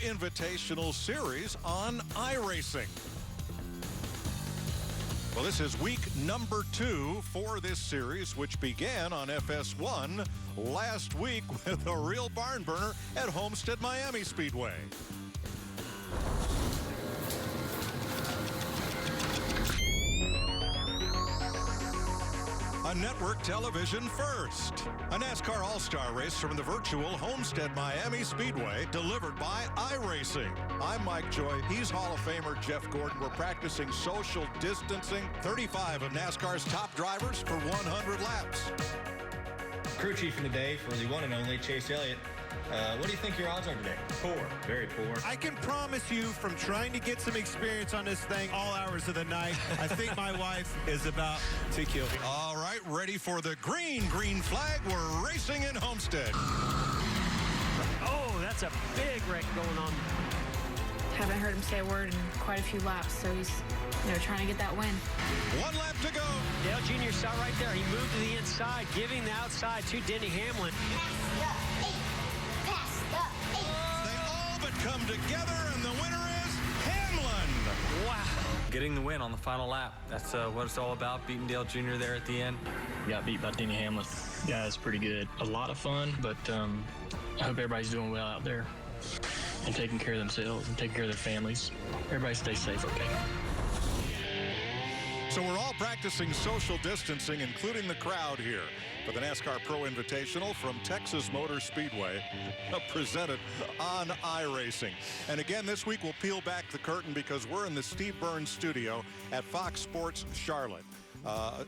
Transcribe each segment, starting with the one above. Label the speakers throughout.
Speaker 1: Invitational Series on iRacing. Well, this is week number 2 for this series, which began on FS1 last week with a real barn burner at Homestead Miami Speedway. A network television first. A NASCAR All-Star race from the virtual Homestead Miami Speedway, delivered by iRacing. I'm Mike Joy. He's Hall of Famer Jeff Gordon. We're practicing social distancing. 35 of NASCAR's top drivers for 100 laps.
Speaker 2: Crew chief in the day for the one and only Chase Elliott. What do you think your odds are today? Poor, very poor.
Speaker 3: I can promise you, from trying to get some experience on this thing all hours of the night, I think my wife is about to kill me.
Speaker 1: All right, ready for the green flag. We're racing in Homestead.
Speaker 4: Oh, that's a big wreck going on.
Speaker 5: Haven't heard him say a word in quite a few laps, so he's trying to get that win.
Speaker 1: 1 lap to go.
Speaker 4: Dale Jr. saw right there. He moved to the inside, giving the outside to Denny Hamlin.
Speaker 1: They all but come together, and the winner is Hamlin.
Speaker 4: Wow.
Speaker 6: Getting the win on the final lap. That's what it's all about, beating Dale Jr. there at the end.
Speaker 7: Got beat by Denny Hamlin. Yeah, it's pretty good. A lot of fun, but I hope everybody's doing well out there and taking care of themselves and taking care of their families. Everybody stay safe, okay?
Speaker 1: So we're all practicing social distancing, including the crowd here, for the NASCAR Pro Invitational from Texas Motor Speedway, presented on iRacing. And again, this week we'll peel back the curtain because we're in the Steve Burns studio at Fox Sports Charlotte.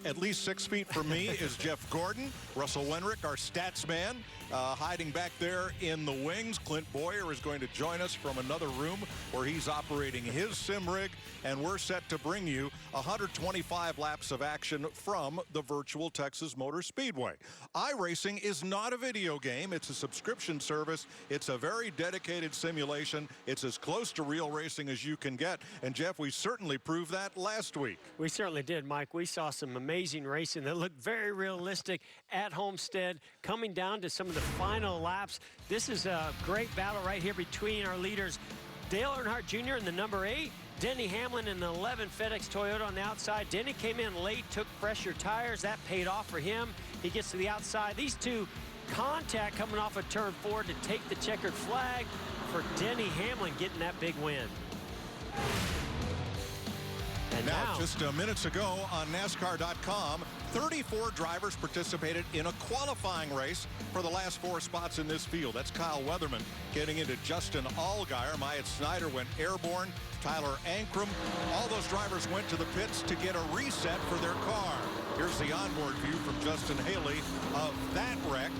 Speaker 1: At least 6 feet from me is Jeff Gordon. Russell Wenrick, our stats man, hiding back there in the wings. Clint Boyer is going to join us from another room where he's operating his sim rig, and we're set to bring you 125 laps of action from the virtual Texas Motor Speedway. iRacing is not a video game. It's a subscription service. It's a very dedicated simulation. It's as close to real racing as you can get. And Jeff, we certainly proved that last week.
Speaker 4: We certainly did, Mike. We saw some amazing racing that looked very realistic at Homestead, coming down to some of the final laps. This is a great battle right here between our leaders, Dale Earnhardt Jr. in the number 8, Denny Hamlin in the 11 FedEx Toyota on the outside. Denny came in late, took fresher tires. That paid off for him. He gets to the outside. These two contact coming off of turn 4 to take the checkered flag for Denny Hamlin getting that big win. And
Speaker 1: now, just minutes ago on NASCAR.com, 34 drivers participated in a qualifying race for the last 4 spots in this field. That's Kyle Weatherman getting into Justin Allgaier. Myatt Snyder went airborne. Tyler Ankrum. All those drivers went to the pits to get a reset for their car. Here's the onboard view from Justin Haley of that wreck.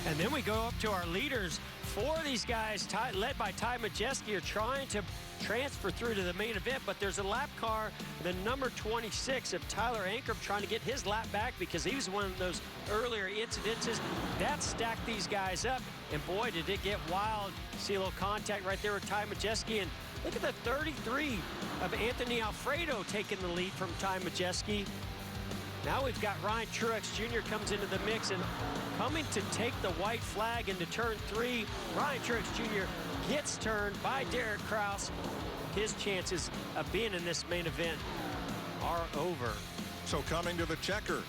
Speaker 1: And then
Speaker 4: we go up to our leaders. 4 of these guys, led by Ty Majeski, are trying to transfer through to the main event, but there's a lap car, the number 26 of Tyler Ankrum, trying to get his lap back because he was one of those earlier incidences. That stacked these guys up, and boy, did it get wild. See a little contact right there with Ty Majeski, and look at the 33 of Anthony Alfredo taking the lead from Ty Majeski. Now we've got Ryan Truex Jr. comes into the mix, and coming to take the white flag into turn 3, Ryan Truex Jr. gets turned by Derek Kraus. His chances of being in this main event are over.
Speaker 1: So coming to the checkers,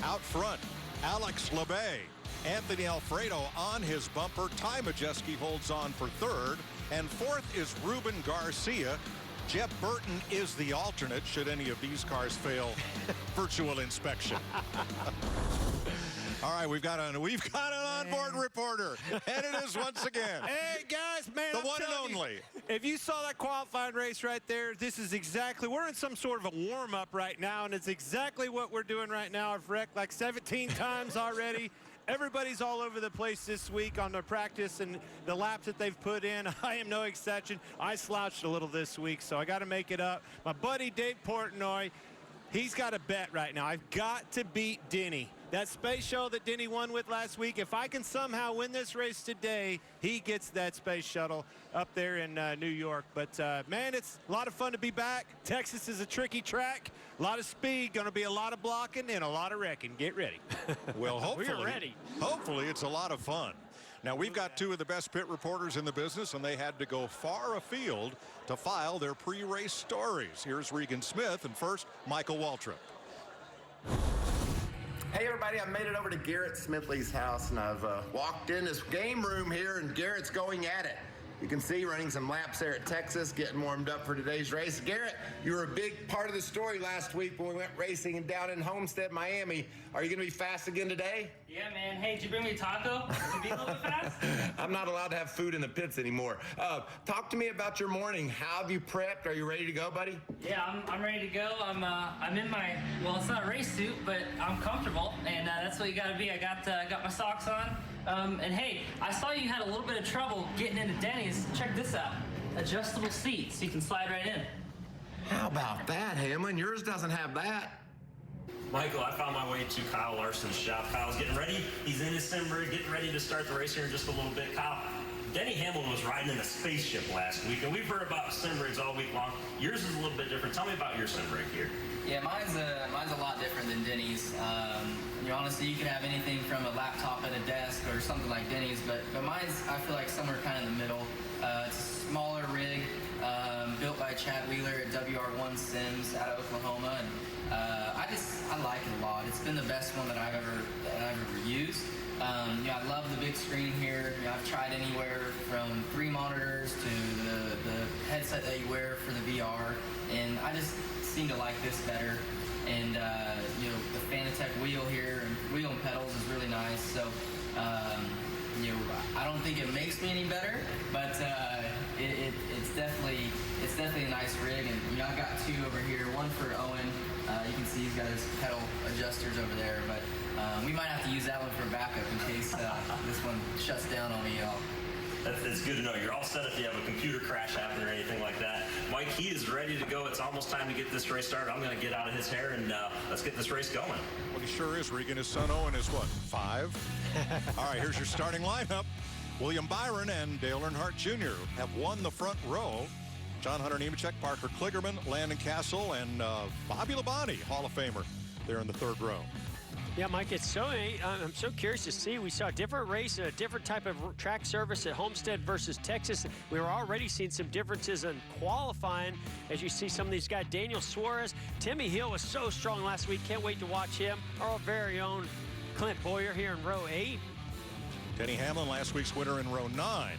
Speaker 1: out front, Alex Labay, Anthony Alfredo on his bumper. Ty Majeski holds on for 3rd, and 4th is Ruben Garcia. Jeff Burton is the alternate should any of these cars fail virtual inspection. All right, we've got an onboard reporter, and it is once again.
Speaker 3: Hey guys, man,
Speaker 1: the one and only.
Speaker 3: If you saw that qualifying race right there, this is exactly, we're in some sort of a warm-up right now, and it's exactly what we're doing right now. I've wrecked like 17 times already. Everybody's all over the place this week on their practice and the laps that they've put in. I am no exception. I slouched a little this week, so I got to make it up. My buddy Dave Portnoy, he's got a bet right now. I've got to beat Denny. That space shuttle that Denny won with last week, if I can somehow win this race today, he gets that space shuttle up there in New York. But, man, it's a lot of fun to be back. Texas is a tricky track. A lot of speed, going to be a lot of blocking and a lot of wrecking. Get ready.
Speaker 1: Well, hopefully,
Speaker 4: we're ready.
Speaker 1: Hopefully it's a lot of fun. Now, we've got two of the best pit reporters in the business, and they had to go far afield to file their pre-race stories. Here's Regan Smith, and first, Michael Waltrip.
Speaker 8: Hey everybody, I made it over to Garrett Smithley's house, and I've walked in this game room here, and Garrett's going at it. You can see running some laps there at Texas, getting warmed up for today's race. Garrett, you were a big part of the story last week when we went racing and down in Homestead, Miami. Are you going to be fast again today?
Speaker 9: Yeah, man. Hey, did you bring me a taco? To be a little bit fast?
Speaker 8: I'm not allowed to have food in the pits anymore. Talk to me about your morning. How have you prepped? Are you ready to go, buddy?
Speaker 9: Yeah, I'm ready to go. I'm in my, well, it's not a race suit, but I'm comfortable, and that's what you got to be. I got my socks on. And hey, I saw you had a little bit of trouble getting into Denny's. Check this out. Adjustable seats, so you can slide right in.
Speaker 8: How about that, Hamlin? Yours doesn't have that.
Speaker 10: Michael, I found my way to Kyle Larson's shop. Kyle's getting ready. He's in his sim rig, getting ready to start the race here in just a little bit. Kyle, Denny Hamlin was riding in a spaceship last week, and we've heard about sim rigs all week long. Yours is a little bit different. Tell me about your sim rig here.
Speaker 11: Yeah, mine's a lot different than Denny's. Honestly, you can have anything from a laptop at a desk or something like Denny's, but mine's, I feel like, somewhere kind of in the middle. It's a smaller rig, built by Chad Wheeler at WR1 Sims out of Oklahoma, and I like it a lot. It's been the best one that I've ever used. I love the big screen here. I've tried anywhere from 3 monitors to the headset that you wear for the VR, and I just seem to like this better. And the Fanatec wheel here and wheel and pedals is really nice. So I don't think it makes me any better, but it's definitely a nice rig. And I've got 2 over here, one for Owen. You can see he's got his pedal adjusters over there, but we might have to use that one for backup in case this one shuts down on me.
Speaker 10: It's good to know you're all set if you have a computer crash happen or anything like that. Mike, he is ready to go. It's almost time to get this race started. I'm going to get out of his hair, and let's get this race going.
Speaker 1: Well, he sure is, Regan. His son Owen is what, 5? All right, here's your starting lineup. William Byron and Dale Earnhardt Jr. have won the front row. John Hunter Nemechek, Parker Kligerman, Landon Castle, and Bobby Labonte, Hall of Famer, there in the 3rd row.
Speaker 4: Yeah, Mike, I'm so curious to see. We saw a different race and a different type of track service at Homestead versus Texas. We were already seeing some differences in qualifying as you see some of these guys. Daniel Suarez, Timmy Hill was so strong last week. Can't wait to watch him. Our very own Clint Boyer here in row 8.
Speaker 1: Denny Hamlin, last week's winner in row 9.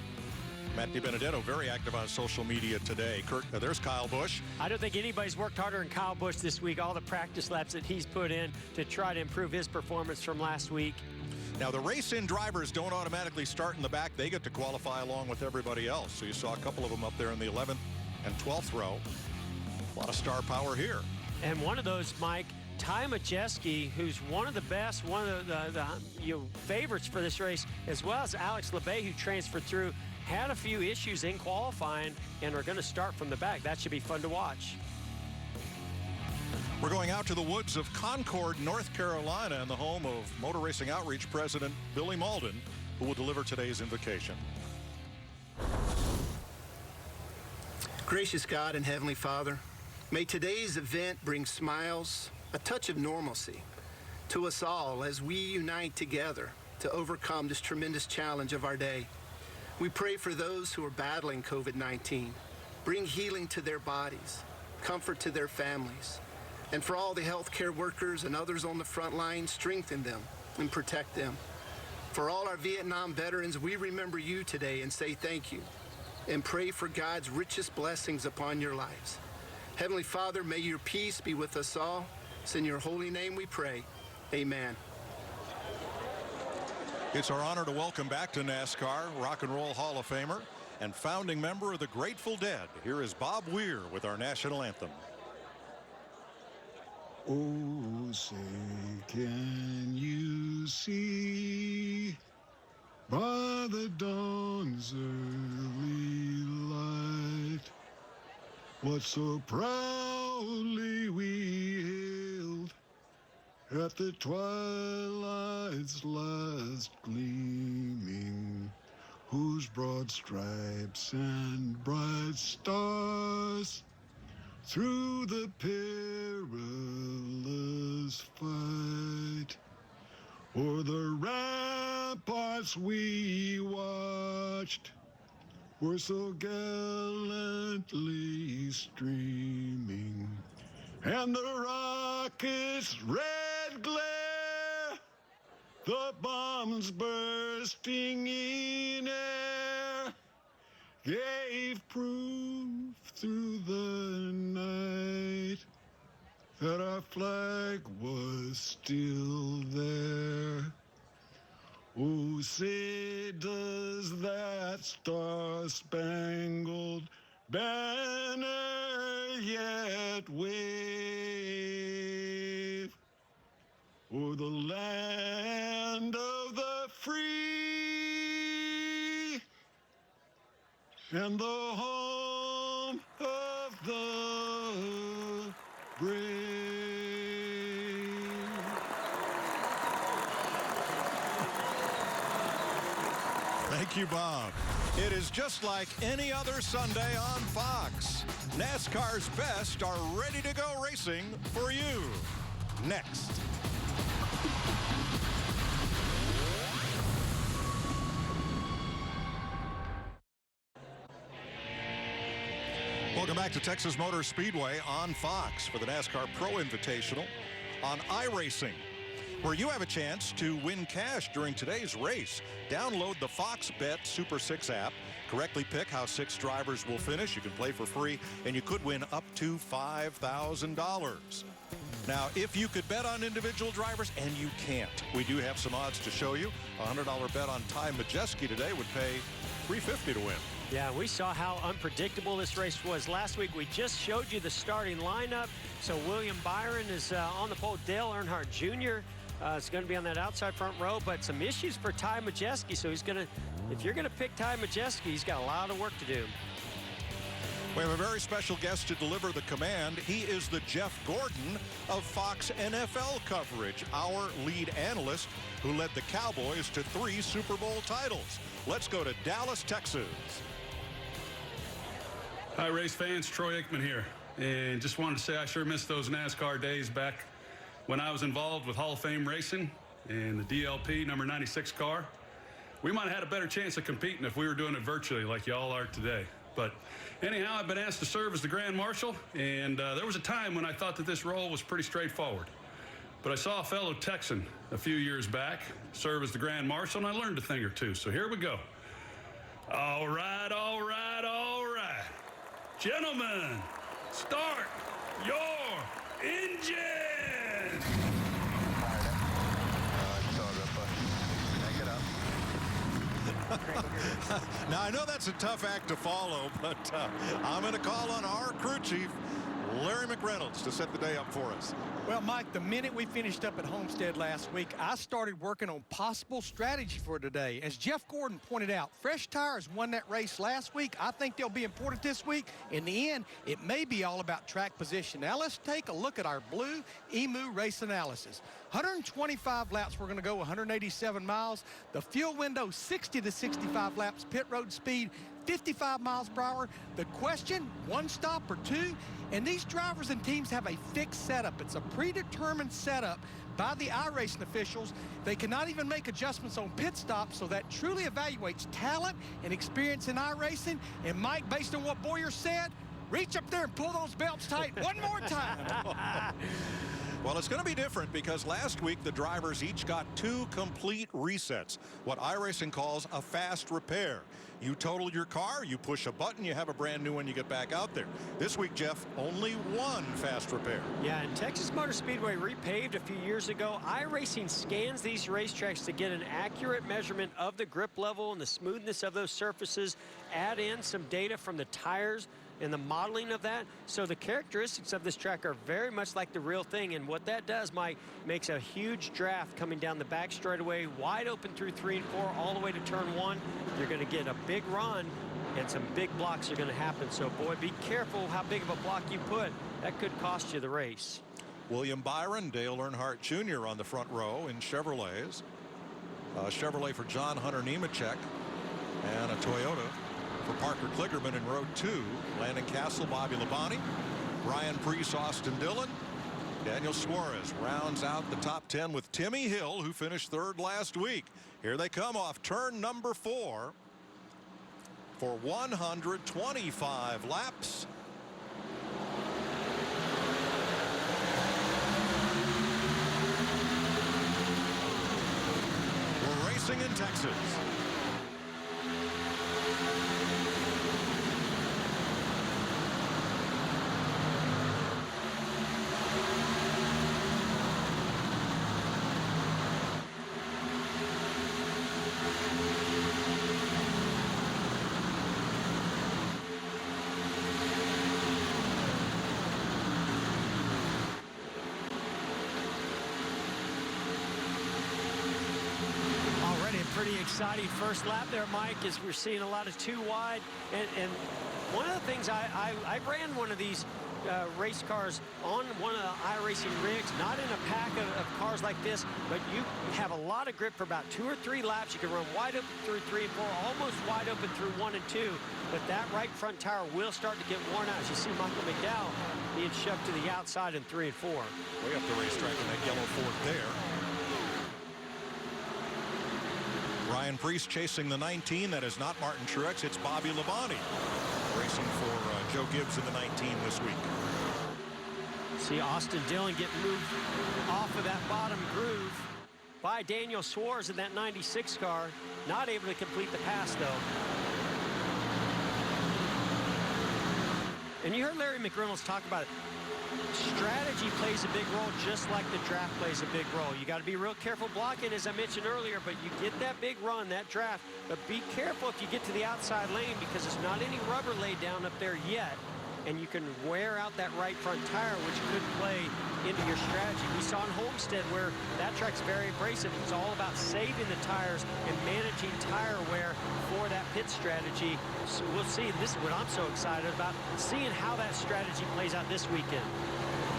Speaker 1: Matt DiBenedetto very active on social media today. There's Kyle Busch.
Speaker 4: I don't think anybody's worked harder than Kyle Busch this week. All the practice laps that he's put in to try to improve his performance from last week.
Speaker 1: Now, the race-in drivers don't automatically start in the back. They get to qualify along with everybody else. So you saw a couple of them up there in the 11th and 12th row. A lot of star power here.
Speaker 4: And one of those, Mike, Ty Majeski, who's one of the best, one of the favorites for this race, as well as Alex LeBay, who transferred through, had a few issues in qualifying and are going to start from the back. That should be fun to watch.
Speaker 1: We're going out to the woods of Concord, North Carolina, and the home of Motor Racing Outreach President Billy Malden, who will deliver today's invocation.
Speaker 12: Gracious God and Heavenly Father, may today's event bring smiles, a touch of normalcy to us all as we unite together to overcome this tremendous challenge of our day. We pray for those who are battling COVID-19. Bring healing to their bodies, comfort to their families. And for all the healthcare workers and others on the front line, strengthen them and protect them. For all our Vietnam veterans, we remember you today and say thank you and pray for God's richest blessings upon your lives. Heavenly Father, may your peace be with us all. It's in your holy name we pray. Amen.
Speaker 1: It's our honor to welcome back to NASCAR Rock and Roll Hall of Famer and founding member of the Grateful Dead. Here is Bob Weir with our national anthem.
Speaker 13: Oh, say, can you see by the dawn's early light what so proudly we hailed at the twilight's last gleaming, whose broad stripes and bright stars through the perilous fight o'er the ramparts we watched were so gallantly streaming, and the rocket's red glare, the bombs bursting in air, gave proof through the night that our flag was still there. Oh, say does that star-spangled banner yet wave o'er the land of the free and the home of the brave.
Speaker 1: Thank you, Bob. It is just like any other Sunday on Fox. NASCAR's best are ready to go racing for you. Next. Welcome back to Texas Motor Speedway on Fox for the NASCAR Pro Invitational on iRacing, where you have a chance to win cash during today's race. Download the Fox Bet Super 6 app. Correctly pick how 6 drivers will finish. You can play for free, and you could win up to $5,000. Now, if you could bet on individual drivers, and you can't, we do have some odds to show you. A $100 bet on Ty Majeski today would pay $350 to win.
Speaker 4: Yeah, we saw how unpredictable this race was last week. We just showed you the starting lineup. So William Byron is on the pole. Dale Earnhardt Jr. Is going to be on that outside front row, but some issues for Ty Majeski. So he's going to, if you're going to pick Ty Majeski, he's got a lot of work to do.
Speaker 1: We have a very special guest to deliver the command. He is the Jeff Gordon of Fox NFL coverage, our lead analyst who led the Cowboys to 3 Super Bowl titles. Let's go to Dallas, Texas.
Speaker 14: Hi, race fans. Troy Aikman here. And just wanted to say I sure miss those NASCAR days back when I was involved with Hall of Fame racing and the DLP number 96 car. We might have had a better chance of competing if we were doing it virtually like y'all are today. But anyhow, I've been asked to serve as the Grand Marshal, and there was a time when I thought that this role was pretty straightforward. But I saw a fellow Texan a few years back serve as the Grand Marshal, and I learned a thing or two. So here we go. All right, all right, all right. Gentlemen, start your engine!
Speaker 1: Now, I know that's a tough act to follow, but I'm going to call on our crew chief, Larry McReynolds, to set the day up for us.
Speaker 15: Well, Mike, the minute we finished up at Homestead last week, I started working on possible strategy for today. As Jeff Gordon pointed out, fresh tires won that race last week. I think they'll be important this week. In the end, it may be all about track position. Now, let's take a look at our Blue Emu race analysis. 125 laps, we're going to go 187 miles. The fuel window, 60 to 65 laps. Pit road speed, 55 miles per hour. The question, 1 stop or 2? And these drivers and teams have a fixed setup. It's a predetermined setup by the iRacing officials. They cannot even make adjustments on pit stops, so that truly evaluates talent and experience in iRacing. And Mike, based on what Boyer said, reach up there and pull those belts tight one more time.
Speaker 1: Well, it's going to be different because last week the drivers each got 2 complete resets, what iRacing calls a fast repair. You total your car, you push a button, you have a brand new one, you get back out there. This week, Jeff, only 1 fast repair.
Speaker 4: Yeah, and Texas Motor Speedway repaved a few years ago. iRacing scans these racetracks to get an accurate measurement of the grip level and the smoothness of those surfaces, add in some data from the tires and the modeling of that. So the characteristics of this track are very much like the real thing. And what that does, Mike, makes a huge draft coming down the back straightaway, wide open through 3 and 4, all the way to turn 1. You're going to get a big run, and some big blocks are going to happen. So, boy, be careful how big of a block you put. That could cost you the race.
Speaker 1: William Byron, Dale Earnhardt Jr. on the front row in Chevrolets. Chevrolet for John Hunter Nemechek, and a Toyota for Parker Kligerman in row 2. Landon Castle, Bobby Labonte, Ryan Preece, Austin Dillon, Daniel Suarez rounds out the top 10 with Timmy Hill, who finished third last week. Here they come off turn number 4 for 125 laps. We're racing in Texas.
Speaker 4: Pretty exciting first lap there, Mike, as we're seeing a lot of two wide. And one of the things, I ran one of these race cars on one of the iRacing rigs, not in a pack of cars like this, but you have a lot of grip for about 2 or 3 laps. You can run wide open through 3 and 4, almost wide open through 1 and 2, but that right front tire will start to get worn out. As you see Michael McDowell being shoved to the outside in 3 and 4.
Speaker 1: Way up the racetrack in that yellow Ford there. Ryan Preece chasing the 19. That is not Martin Truex. It's Bobby Labonte racing for Joe Gibbs in the 19 this week.
Speaker 4: See Austin Dillon get moved off of that bottom groove by Daniel Suarez in that 96 car. Not able to complete the pass, though. And you heard Larry McReynolds talk about it. Strategy plays a big role, just like the draft plays a big role. You got to be real careful blocking, as I mentioned earlier, but you get that big run, that draft, but be careful if you get to the outside lane, because there's not any rubber laid down up there yet, and you can wear out that right front tire, which could play into your strategy. We saw in Homestead where that track's very abrasive. It's all about saving the tires and managing tire wear for that pit strategy. So we'll see. This is what I'm so excited about, seeing how that strategy plays out this weekend.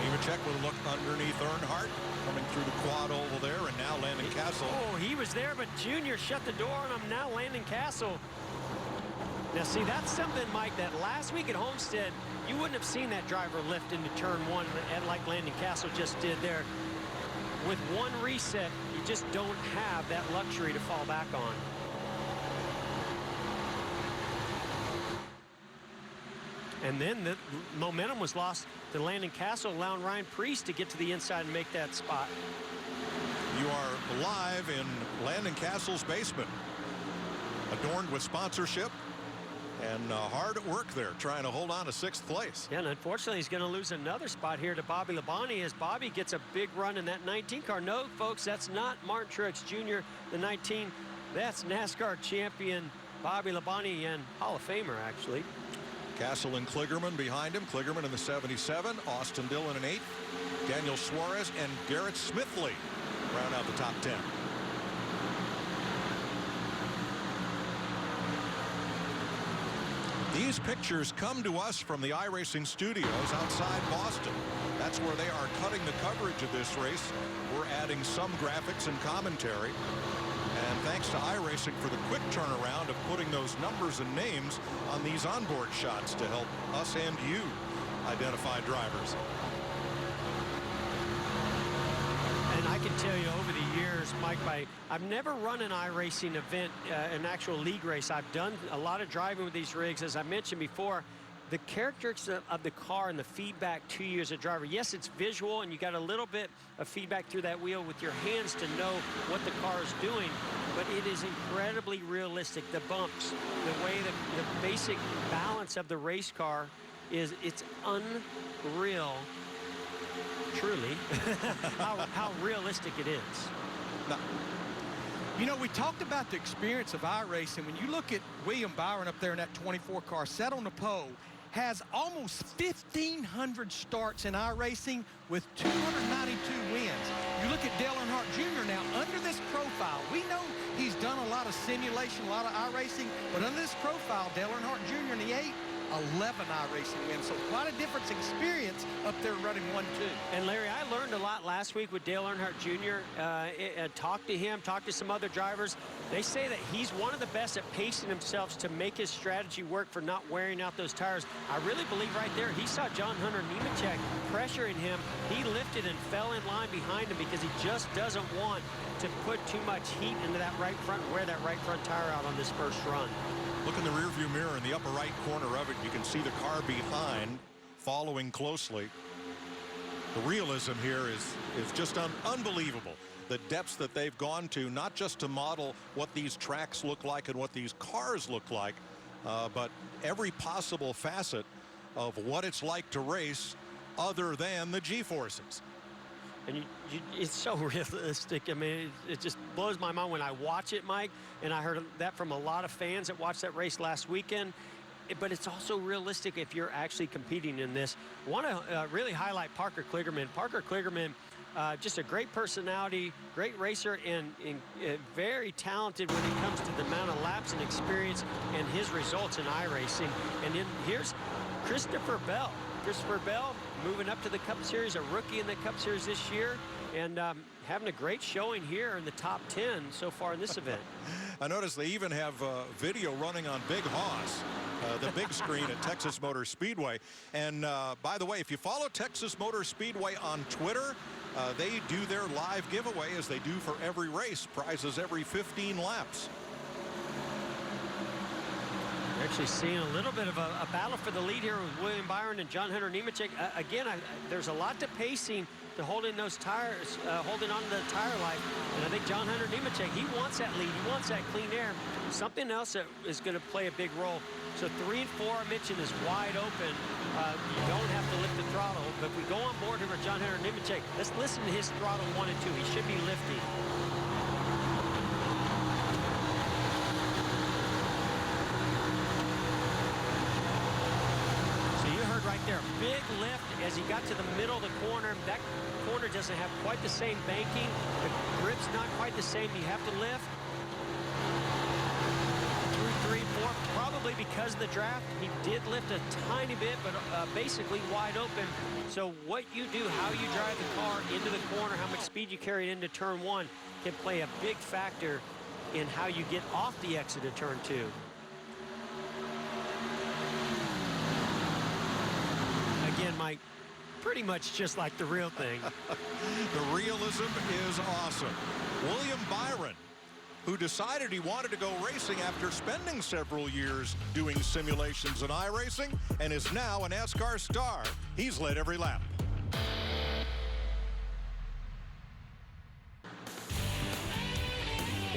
Speaker 1: Nemechek with a look underneath Earnhardt, coming through the quad oval there, and now Landon Castle.
Speaker 4: Oh, he was there, but Junior shut the door on him. Now Landon Castle. Now, see, that's something, Mike, that last week at Homestead, you wouldn't have seen that driver lift into turn 1 and like Landon Castle just did there. With one reset, you just don't have that luxury to fall back on. And then the momentum was lost to Landon Castle, allowing Ryan Preece to get to the inside and make that spot.
Speaker 1: You are live in Landon Castle's basement, adorned with sponsorship, and hard at work there trying to hold on to 6th place.
Speaker 4: Yeah, and unfortunately he's going to lose another spot here to Bobby Labonte as Bobby gets a big run in that 19 car. No, folks, that's not Martin Truex Jr., the 19. That's NASCAR champion Bobby Labonte, and Hall of Famer, actually.
Speaker 1: Castle and Kligerman behind him. Kligerman in the 77, Austin Dillon in 8th, Daniel Suarez and Garrett Smithley round out the top 10. These pictures come to us from the iRacing studios outside Boston. That's where they are cutting the coverage of this race. We're adding some graphics and commentary. And thanks to iRacing for the quick turnaround of putting those numbers and names on these onboard shots to help us and you identify drivers.
Speaker 4: And I can tell you over the years, Mike, I've never run an iRacing event, an actual league race. I've done a lot of driving with these rigs. As I mentioned before, the characteristics of the car and the feedback to you as a driver. Yes, it's visual, and you got a little bit of feedback through that wheel with your hands to know what the car is doing, but it is incredibly realistic. The bumps, the way the basic balance of the race car is, it's unreal, truly, how realistic it is.
Speaker 15: No. You know, we talked about the experience of iRacing. When you look at William Byron up there in that 24 car, set on the pole, has almost 1,500 starts in iRacing with 292 wins. You look at Dale Earnhardt Jr. now, under this profile, we know He's done a lot of simulation, a lot of iRacing, but under this profile, Dale Earnhardt Jr. in the 8, 11 iRacing wins. So quite a difference experience up there running 1-2.
Speaker 4: And Larry, I learned a lot last week with Dale Earnhardt Jr. Talked to him, talked to some other drivers. They say that he's one of the best at pacing himself to make his strategy work for not wearing out those tires. I really believe right there, he saw John Hunter Nemechek pressuring him. He lifted and fell in line behind him because he just doesn't want to put too much heat into that right front and wear that right front tire out on this first run.
Speaker 1: Look in the rearview mirror in the upper right corner of it. You can see the car behind following closely. The realism here is just unbelievable. The depths that they've gone to, not just to model what these tracks look like and what these cars look like, but every possible facet of what it's like to race other than the G-forces.
Speaker 4: And it's so realistic. I mean, it just blows my mind when I watch it, Mike. And I heard that from a lot of fans that watched that race last weekend. But it's also realistic if you're actually competing in this. I want to really highlight Parker Kligerman. Parker Kligerman, just a great personality, great racer, and very talented when it comes to the amount of laps and experience and his results in iRacing. And then here's Christopher Bell. Christopher Bell moving up to the Cup Series, a rookie in the Cup Series this year, and having a great showing here in the top 10 so far in this event.
Speaker 1: I noticed they even have video running on Big Hoss, the big screen at Texas Motor Speedway. And by the way, if you follow Texas Motor Speedway on Twitter, they do their live giveaway as they do for every race, prizes every 15 laps.
Speaker 4: We're actually seeing a little bit of a battle for the lead here with William Byron and John Hunter Nemechek. Again, there's a lot to pacing, to holding those tires, holding on to the tire life. And I think John Hunter Nemechek, he wants that lead. He wants that clean air. Something else that is going to play a big role. So 3 and 4, I mentioned, is wide open. You don't have to lift the throttle. But if we go on board here with John Hunter Nemechek, let's listen to his throttle 1 and 2. He should be lifting. Right there, big lift as he got to the middle of the corner. That corner doesn't have quite the same banking. The grip's not quite the same. You have to lift. Through 3, 4, probably because of the draft, he did lift a tiny bit, but basically wide open. So what you do, how you drive the car into the corner, how much speed you carry it into turn 1 can play a big factor in how you get off the exit of turn 2. Again, Mike, pretty much just like the real thing.
Speaker 1: The realism is awesome. William Byron, who decided he wanted to go racing after spending several years doing simulations in iRacing, and is now a NASCAR star. He's led every lap.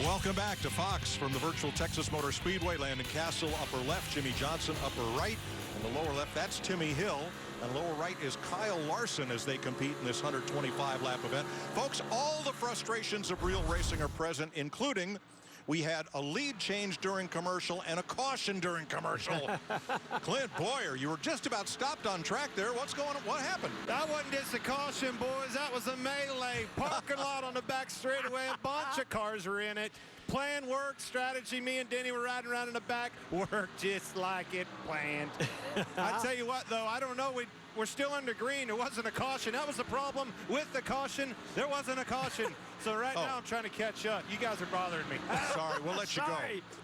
Speaker 1: Welcome back to Fox from the virtual Texas Motor Speedway. Landon Castle, upper left. Jimmy Johnson, upper right. And the lower left, that's Timmy Hill. And lower right is Kyle Larson as they compete in this 125-lap event. Folks, all the frustrations of real racing are present, including we had a lead change during commercial and a caution during commercial. Clint Boyer, you were just about stopped on track there. What's going on? What happened?
Speaker 3: That wasn't just a caution, boys. That was a melee. Parking lot on the back straightaway. A bunch of cars were in it. Plan worked, strategy, me and Denny were riding around in the back, worked just like it planned. I tell you what, though, I don't know, we're still under green. There wasn't a caution. That was the problem with the caution. There wasn't a caution. So right now I'm trying to catch up. You guys are bothering me.
Speaker 1: Sorry, we'll let you go.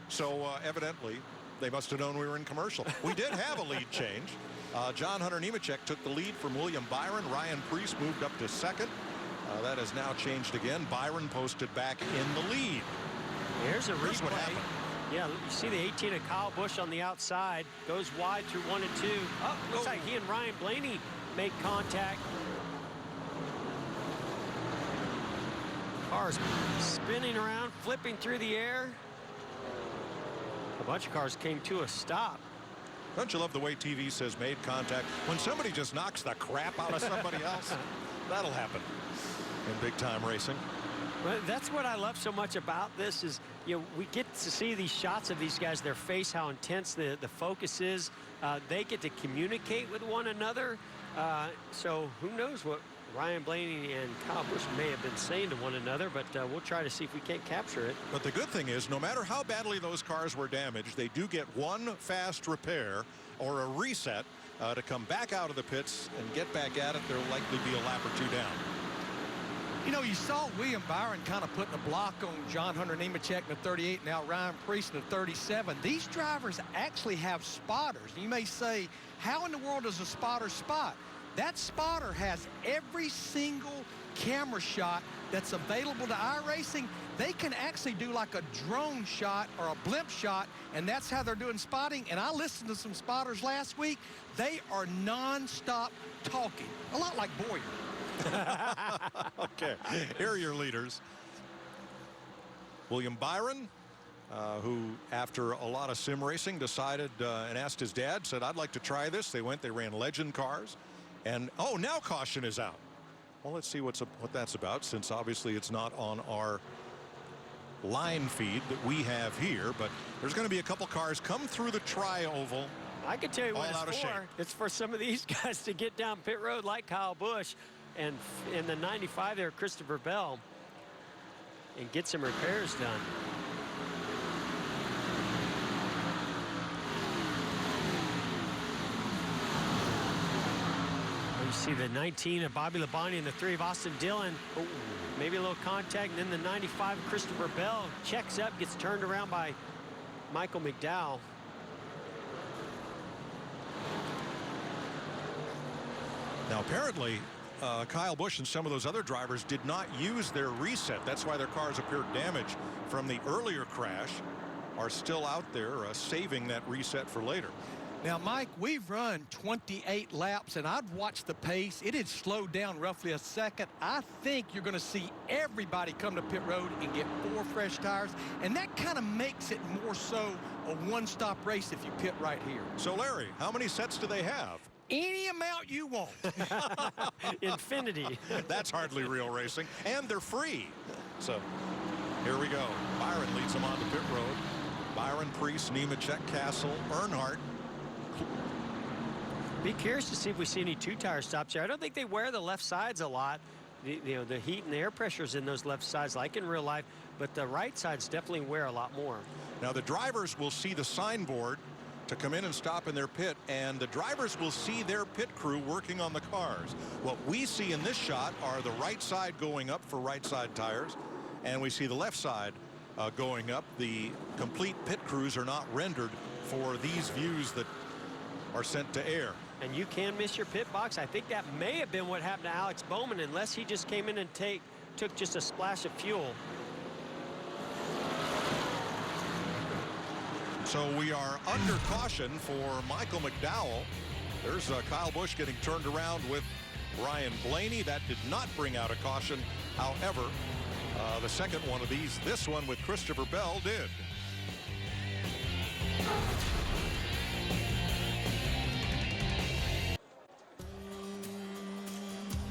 Speaker 1: So evidently, they must have known we were in commercial. We did have a lead change. John Hunter Nemechek took the lead from William Byron. Ryan Preece moved up to second. That has now changed again. Byron posted back in the lead.
Speaker 4: Here's a
Speaker 1: Here's what
Speaker 4: replay.
Speaker 1: happened.
Speaker 4: Yeah, you see the 18 of Kyle Busch on the outside. Goes wide through 1 and 2. Oh, looks like he and Ryan Blaney make contact. Cars spinning around, flipping through the air. A bunch of cars came to a stop.
Speaker 1: Don't you love the way TV says made contact? When somebody just knocks the crap out of somebody else, that'll happen in big-time racing.
Speaker 4: Well, that's what I love so much about this is, you know, we get to see these shots of these guys, their face, how intense the focus is. They get to communicate with one another. So who knows what Ryan Blaney and Kyle Busch may have been saying to one another, but we'll try to see if we can't capture it.
Speaker 1: But the good thing is, no matter how badly those cars were damaged, they do get one fast repair or a reset to come back out of the pits and get back at it. There'll likely be a lap or two down.
Speaker 15: You know, you saw William Byron kind of putting a block on John Hunter Nemechek in the 38, now Ryan Preece in the 37. These drivers actually have spotters. You may say, how in the world does a spotter spot? That spotter has every single camera shot that's available to iRacing. They can actually do like a drone shot or a blimp shot, and that's how they're doing spotting. And I listened to some spotters last week. They are non-stop talking, a lot like Boyer.
Speaker 1: Okay, here are your leaders. William Byron, who after a lot of sim racing decided and asked his dad, said, I'd like to try this. They ran legend cars. And, oh, now caution is out. Well, let's see what that's about, since obviously it's not on our line feed that we have here. But there's going to be a couple cars come through the tri-oval.
Speaker 4: I can tell you what it's for. It's for some of these guys to get down pit road like Kyle Busch. And in the 95 there, Christopher Bell, and get some repairs done. You see the 19 of Bobby Labonte and the 3 of Austin Dillon. Ooh, maybe a little contact, and then the 95 of Christopher Bell checks up, gets turned around by Michael McDowell.
Speaker 1: Now, apparently, Kyle Busch and some of those other drivers did not use their reset. That's why their cars appeared damaged from the earlier crash, are still out there saving that reset for later.
Speaker 15: Now, Mike, we've run 28 laps, and I've watched the pace. It had slowed down roughly a second. I think you're going to see everybody come to pit road and get 4 fresh tires, and that kind of makes it more so a one-stop race if you pit right here.
Speaker 1: So, Larry, how many sets do they have?
Speaker 15: Any amount you want.
Speaker 4: Infinity.
Speaker 1: That's hardly real racing, and they're free. So here we go. Byron leads them on to pit road. Byron, Preece, Nemechek, Castle, Earnhardt.
Speaker 4: Be curious to see if we see any 2-tire stops here. I don't think they wear the left sides a lot. The heat and the air pressures in those left sides, like in real life, but the right sides definitely wear a lot more.
Speaker 1: Now the drivers will see the signboard to come in and stop in their pit, and the drivers will see their pit crew working on the cars. What we see in this shot are the right side going up for right side tires, and we see the left side going up. The complete pit crews are not rendered for these views that are sent to air.
Speaker 4: And you can miss your pit box. I think that may have been what happened to Alex Bowman, unless he just came in and took just a splash of fuel.
Speaker 1: So we are under caution for Michael McDowell. There's Kyle Busch getting turned around with Ryan Blaney. That did not bring out a caution. However, the second one of these, this one with Christopher Bell, did.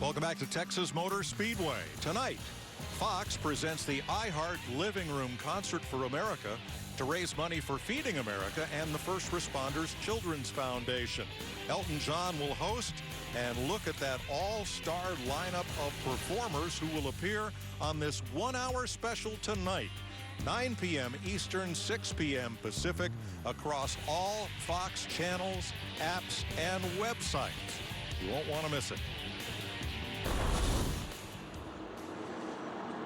Speaker 1: Welcome back to Texas Motor Speedway. Tonight, Fox presents the iHeart Living Room Concert for America to raise money for Feeding America and the First Responders Children's Foundation. Elton John will host, and look at that all-star lineup of performers who will appear on this 1-hour special tonight. 9 p.m. Eastern, 6 p.m. Pacific, across all Fox channels, apps, and websites. You won't want to miss it.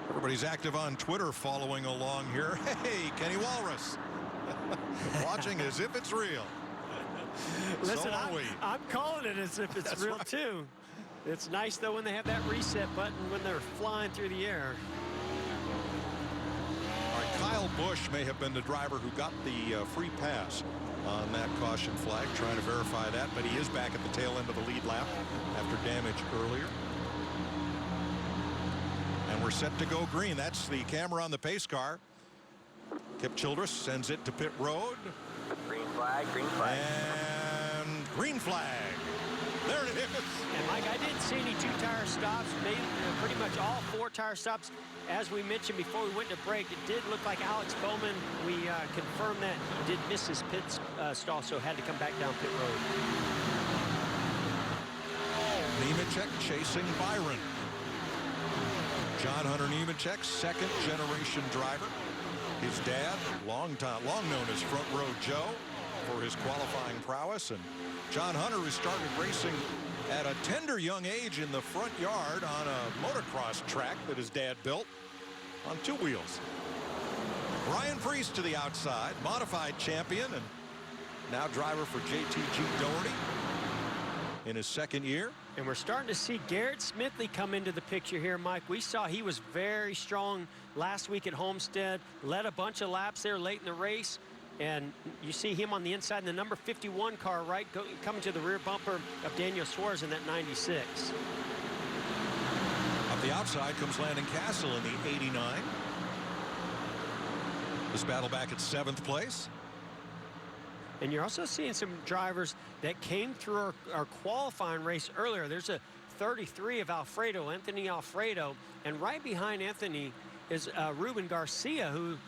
Speaker 1: Everybody's active on Twitter following along here. Hey, Kenny Walrus. Watching as if it's real.
Speaker 4: Listen,
Speaker 1: so are we.
Speaker 4: I'm calling it as if it's real, right, too. It's nice, though, when they have that reset button when they're flying through the air.
Speaker 1: All right, Kyle Busch may have been the driver who got the free pass on that caution flag, trying to verify that, but he is back at the tail end of the lead lap after damage earlier. And we're set to go green. That's the camera on the pace car. Kip Childress sends it to pit road.
Speaker 16: Green flag, green flag.
Speaker 1: And green flag. There it is.
Speaker 4: And Mike, I didn't see any 2-tire stops. Pretty much all 4-tire stops. As we mentioned before we went to break, it did look like Alex Bowman, we confirmed that he did miss his pit stall, so had to come back down pit road.
Speaker 1: Nemechek chasing Byron. John Hunter Nemechek, second-generation driver. His dad, long known as Front Row Joe, for his qualifying prowess. And John Hunter, who started racing at a tender young age in the front yard on a motocross track that his dad built on 2 wheels. Ryan Preece to the outside, modified champion, and now driver for JTG Doherty in his second year.
Speaker 4: And we're starting to see Garrett Smithley come into the picture here, Mike. We saw he was very strong last week at Homestead, led a bunch of laps there late in the race. And you see him on the inside in the number 51 car, right, coming to the rear bumper of Daniel Suarez in that 96.
Speaker 1: Up the outside comes Landon Castle in the 89. This battle back at 7th place.
Speaker 4: And you're also seeing some drivers that came through our qualifying race earlier. There's a 33 of Anthony Alfredo. And right behind Anthony is Ruben Garcia, who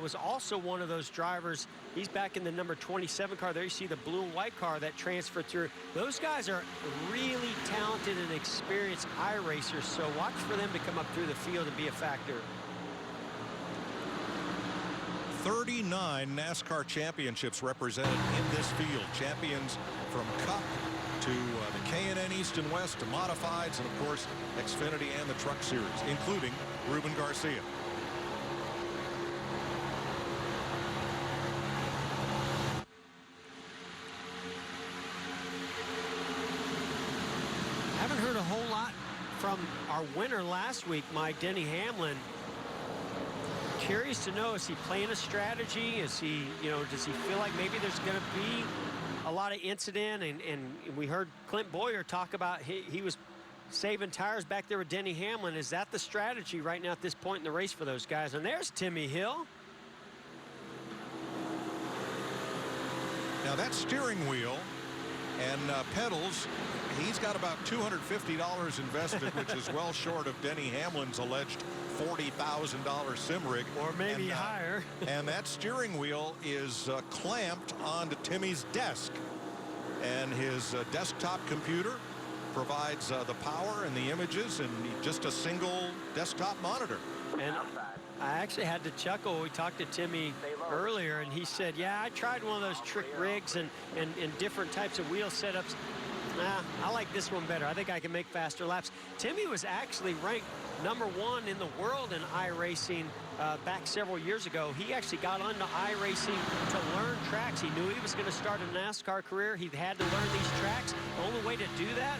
Speaker 4: was also one of those drivers. He's back in the number 27 car. There you see the blue and white car that transferred through. Those guys are really talented and experienced iRacers, so watch for them to come up through the field and be a factor.
Speaker 1: 39 NASCAR championships represented in this field. Champions from Cup to the K&N East and West to Modifieds, and of course Xfinity and the Truck Series, including Ruben Garcia.
Speaker 4: Haven't heard a whole lot from our winner last week, Mike, Denny Hamlin. Curious to know, is he playing a strategy? Is he, does he feel like maybe there's going to be a lot of incident? And we heard Clint Boyer talk about he was saving tires back there with Denny Hamlin. Is that the strategy right now at this point in the race for those guys? And there's Timmy Hill.
Speaker 1: Now that steering wheel and pedals, he's got about $250 invested, which is well short of Denny Hamlin's alleged $40,000 sim rig.
Speaker 4: Or maybe higher.
Speaker 1: And that steering wheel is clamped onto Timmy's desk. And his desktop computer provides the power and the images, and just a single desktop monitor.
Speaker 4: And I actually had to chuckle. We talked to Timmy earlier, and he said, yeah, I tried one of those trick rigs and different types of wheel setups. I like this one better. I think I can make faster laps. Timmy was actually ranked #1 in the world in iRacing back several years ago. He actually got onto iRacing to learn tracks. He knew he was going to start a NASCAR career. He had to learn these tracks. The only way to do that,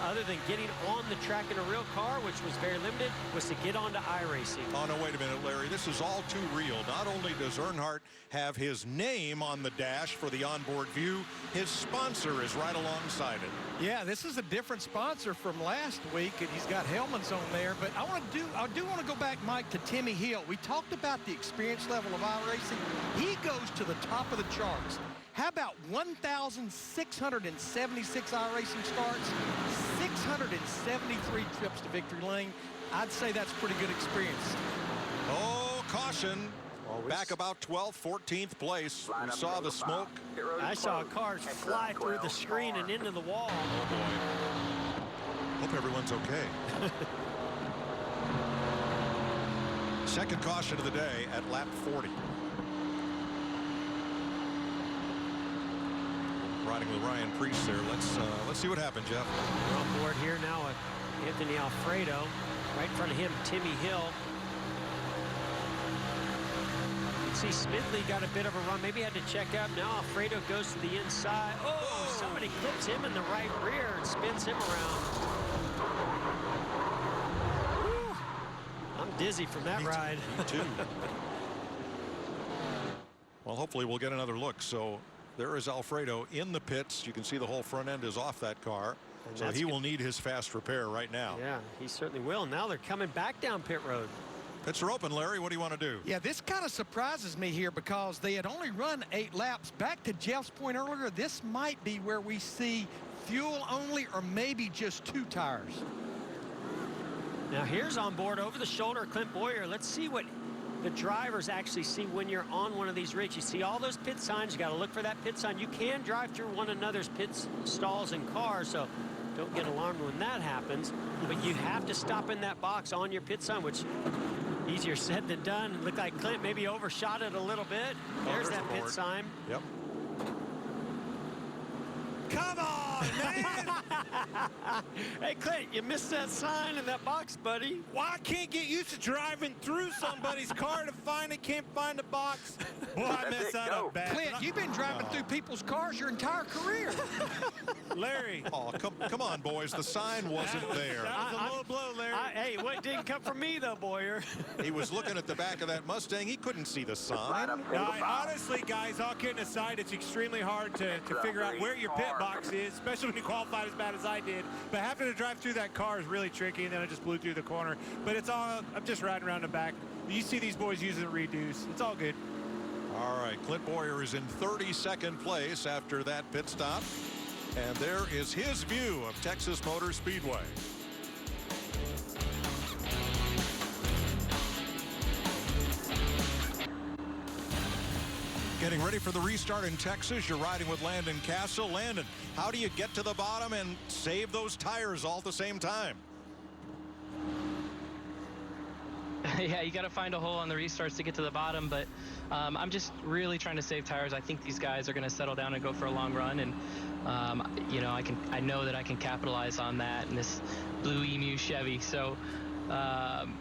Speaker 4: other than getting on the track in a real car, which was very limited, was to get onto iRacing.
Speaker 1: Oh, no, wait a minute, Larry. This is all too real. Not only does Earnhardt have his name on the dash for the onboard view, his sponsor is right alongside it.
Speaker 15: Yeah, this is a different sponsor from last week, and he's got helmets on there. But I do want to go back, Mike, to Timmy Hill. We talked about the experience level of iRacing. He goes to the top of the charts. How about 1,676 iRacing starts, 673 trips to victory lane? I'd say that's pretty good experience.
Speaker 1: Oh, caution. Back about 12th, 14th place. We saw the smoke.
Speaker 4: I saw cars fly through the screen and into the wall.
Speaker 1: Oh, boy. Hope everyone's okay. Second caution of the day at lap 40. Riding with Ryan Preece there. Let's see what happened, Jeff.
Speaker 4: We're on board here now with Anthony Alfredo. Right in front of him, Timmy Hill. You can see Smithley got a bit of a run. Maybe had to check out. Now Alfredo goes to the inside. Oh, somebody clips him in the right rear and spins him around. Woo. I'm dizzy from that ride.
Speaker 1: Me too. Well, hopefully we'll get another look. So there is Alfredo in the pits. You can see the whole front end is off that car. So he will need his fast repair right now.
Speaker 4: Yeah, he certainly will. Now they're coming back down pit road.
Speaker 1: Pits are open, Larry. What do you want to do?
Speaker 15: Yeah, this kind of surprises me here because they had only run 8 laps. Back to Jeff's point earlier, this might be where we see fuel only or maybe just 2 tires.
Speaker 4: Now here's on board over the shoulder Clint Boyer. Let's see what the drivers actually see when you're on one of these rigs. You see all those pit signs. You got to look for that pit sign. You can drive through one another's pit stalls and cars, so don't get alarmed when that happens. But you have to stop in that box on your pit sign, which easier said than done. Looked like Clint maybe overshot it a little bit. There's that pit sign.
Speaker 1: Yep.
Speaker 3: Come on, man!
Speaker 4: Hey, Clint, you missed that sign in that box, buddy.
Speaker 3: Why I can't get used to driving through somebody's car to find it, can't find the box? Boy, I messed that up bad.
Speaker 15: Clint, you've been driving through people's cars your entire career.
Speaker 3: Larry.
Speaker 1: Oh, come on, boys. The sign wasn't there.
Speaker 3: That was a low blow, Larry.
Speaker 4: Hey, what didn't come from me, though, Boyer?
Speaker 1: He was looking at the back of that Mustang. He couldn't see the sign.
Speaker 3: Honestly, guys, all kidding aside, it's extremely hard to figure out where your pit box is, especially when you qualified as bad as I did. But having to drive through that car is really tricky, and then I just blew through the corner. But it's all, I'm just riding around the back. You see these boys using redos. It's all good.
Speaker 1: All right, Clint Boyer is in 32nd place after that pit stop. And there is his view of Texas Motor Speedway. Getting ready for the restart in Texas. You're riding with Landon Castle. Landon, how do you get to the bottom and save those tires all at the same time?
Speaker 7: Yeah, you got to find a hole on the restarts to get to the bottom, but I'm just really trying to save tires. I think these guys are going to settle down and go for a long run, and you know, I know that I can capitalize on that in this Blue Emu Chevy. So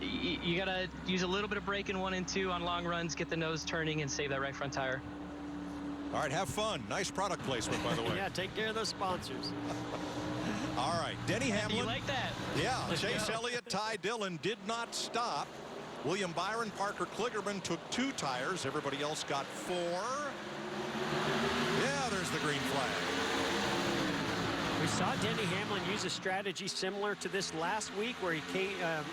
Speaker 7: you got to use a little bit of brake in 1 and 2 on long runs, get the nose turning, and save that right front tire.
Speaker 1: All right, have fun. Nice product placement, by the way.
Speaker 4: Yeah, take care of those sponsors.
Speaker 1: All right, Denny Hamlin.
Speaker 7: You like that?
Speaker 1: Yeah,
Speaker 7: Let's
Speaker 1: Chase
Speaker 7: go.
Speaker 1: Elliott, Ty Dillon did not stop. William Byron, Parker Kligerman took 2 tires. Everybody else got 4. Yeah, there's the green flag.
Speaker 4: We saw Denny Hamlin use a strategy similar to this last week where he came, I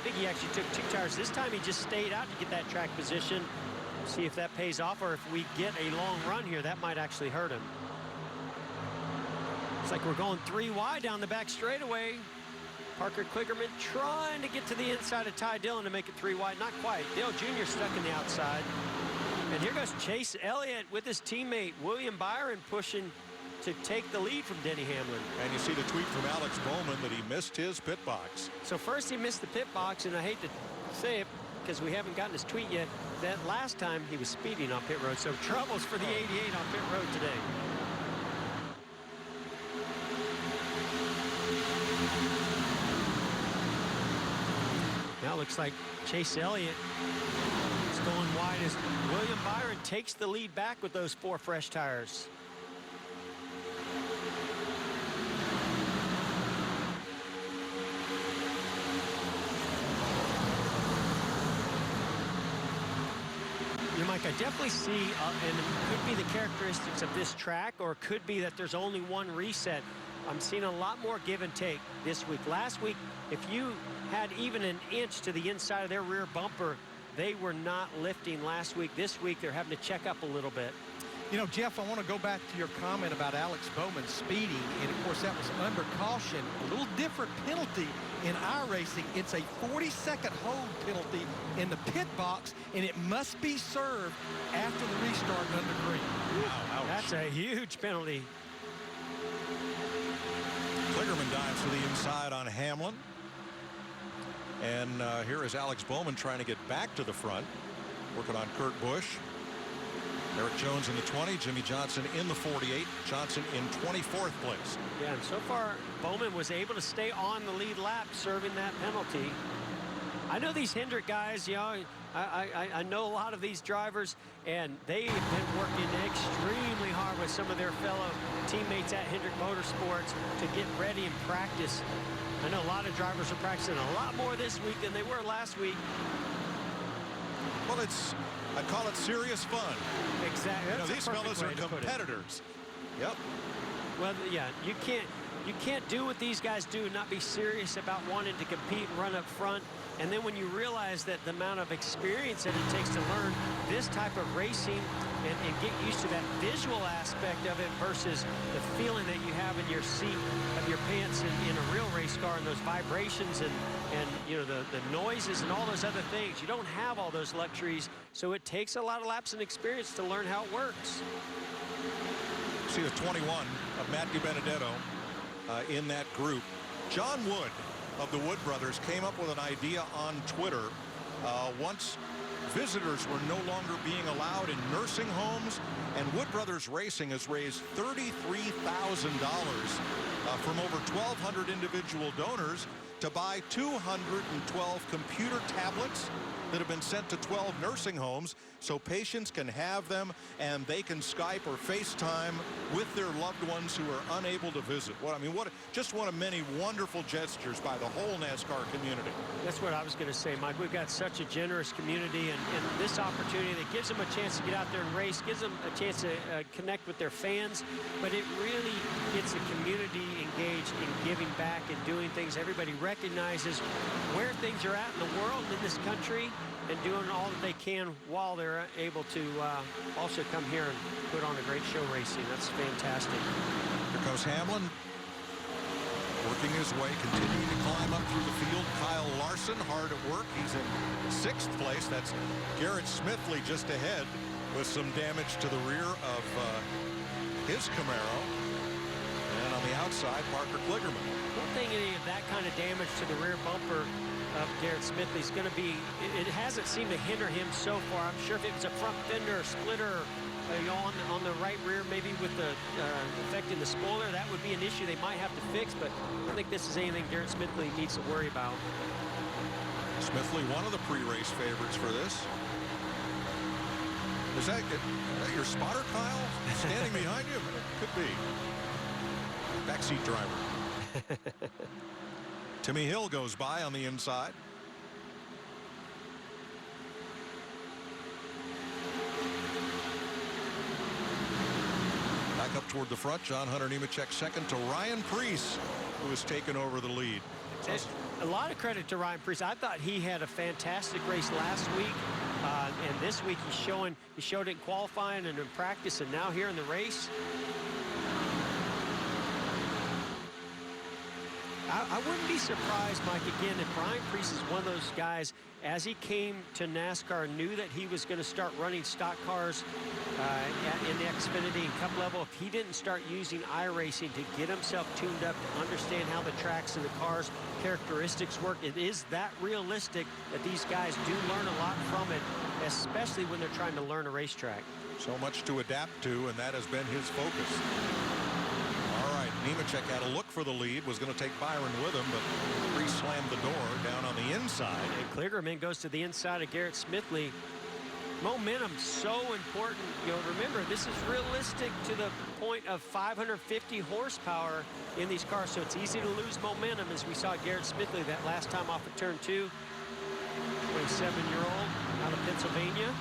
Speaker 4: think he actually took 2 tires. This time he just stayed out to get that track position. See if that pays off, or if we get a long run here, that might actually hurt him. Looks like we're going 3 wide down the back straightaway. Parker Kligerman trying to get to the inside of Ty Dillon to make it 3 wide. Not quite. Dale Jr. stuck in the outside. And here goes Chase Elliott with his teammate William Byron pushing to take the lead from Denny Hamlin.
Speaker 1: And you see the tweet from Alex Bowman that he missed his pit box.
Speaker 4: So first he missed the pit box, and I hate to say it because we haven't gotten his tweet yet. That last time he was speeding on pit road. So troubles for the 88 on pit road today. Now looks like Chase Elliott is going wide as William Byron takes the lead back with those 4 fresh tires. You know, Mike, I definitely see, and it could be the characteristics of this track, or it could be that there's only one reset. I'm seeing a lot more give and take this week. Last week, if you had even an inch to the inside of their rear bumper, they were not lifting last week. This week, they're having to check up a little bit.
Speaker 15: You know, Jeff, I want to go back to your comment about Alex Bowman speeding, and of course that was under caution. A little different penalty in iRacing. It's a 40-second hold penalty in the pit box, and it must be served after the restart under green.
Speaker 1: Wow,
Speaker 4: that's a huge penalty.
Speaker 1: Kligerman dives to the inside on Hamlin. And here is Alex Bowman trying to get back to the front, working on Kurt Busch. Eric Jones in the 20, Jimmy Johnson in the 48, Johnson in 24th place.
Speaker 4: Yeah, and so far, Bowman was able to stay on the lead lap, serving that penalty. I know these Hendrick guys, you know, I know a lot of these drivers, and they have been working extremely hard with some of their fellow teammates at Hendrick Motorsports to get ready and practice. I know a lot of drivers are practicing a lot more this week than they were last week.
Speaker 1: Well, I call it serious fun.
Speaker 4: Exactly.
Speaker 1: You know, these fellas are competitors. Yep.
Speaker 4: Well, yeah, you can't do what these guys do and not be serious about wanting to compete and run up front. And then when you realize that the amount of experience that it takes to learn this type of racing and get used to that visual aspect of it versus the feeling that you have in your seat of your pants in a real race car, and those vibrations and you know, the noises and all those other things. You don't have all those luxuries, so it takes a lot of laps and experience to learn how it works.
Speaker 1: See the 21 of Matt DiBenedetto in that group. John Wood of the Wood brothers came up with an idea on Twitter. Once visitors were no longer being allowed in nursing homes, and Wood Brothers Racing has raised $33,000 from over 1,200 individual donors to buy 212 computer tablets that have been sent to 12 nursing homes so patients can have them and they can Skype or FaceTime with their loved ones who are unable to visit. Just one of many wonderful gestures by the whole NASCAR community.
Speaker 4: That's what I was going to say, Mike. We've got such a generous community, and this opportunity that gives them a chance to get out there and race, gives them a chance to connect with their fans, but it really gets the community engaged in giving back and doing things. Everybody recognizes where things are at in the world, in this country, and doing all that they can while they're able to also come here and put on a great show racing. That's fantastic.
Speaker 1: Here goes Hamlin, working his way, continuing to climb up through the field. Kyle Larson hard at work. He's in 6th place. That's Garrett Smithley just ahead with some damage to the rear of his Camaro. And on the outside, Parker Kligerman.
Speaker 4: Don't think any of that kind of damage to the rear bumper of Garrett Smithley's going to be, it hasn't seemed to hinder him so far. I'm sure if it was a front fender or splitter, on the right rear, maybe with the affecting the spoiler, that would be an issue they might have to fix, but I don't think this is anything Garrett Smithley needs to worry about.
Speaker 1: Smithley, one of the pre-race favorites for this. Is that your spotter, Kyle? Standing behind you? Could be. Backseat driver. Timmy Hill goes by on the inside. Back up toward the front, John Hunter Nemechek second to Ryan Preece, who has taken over the lead.
Speaker 4: A lot of credit to Ryan Preece. I thought he had a fantastic race last week, and this week he showed it in qualifying and in practice, and now here in the race. I wouldn't be surprised, Mike, again, if Ryan Preece is one of those guys, as he came to NASCAR, knew that he was going to start running stock cars in the Xfinity and Cup level. If he didn't start using iRacing to get himself tuned up, to understand how the tracks and the cars characteristics work, it is that realistic that these guys do learn a lot from it, especially when they're trying to learn a racetrack.
Speaker 1: So much to adapt to, and that has been his focus. Nemechek had a look for the lead, was going to take Byron with him, but Preece slammed the door down on the inside.
Speaker 4: And Kligerman goes to the inside of Garrett Smithley. Momentum so important. Remember, this is realistic to the point of 550 horsepower in these cars, so it's easy to lose momentum, as we saw Garrett Smithley that last time off of turn 2. 27-year-old out of Pennsylvania.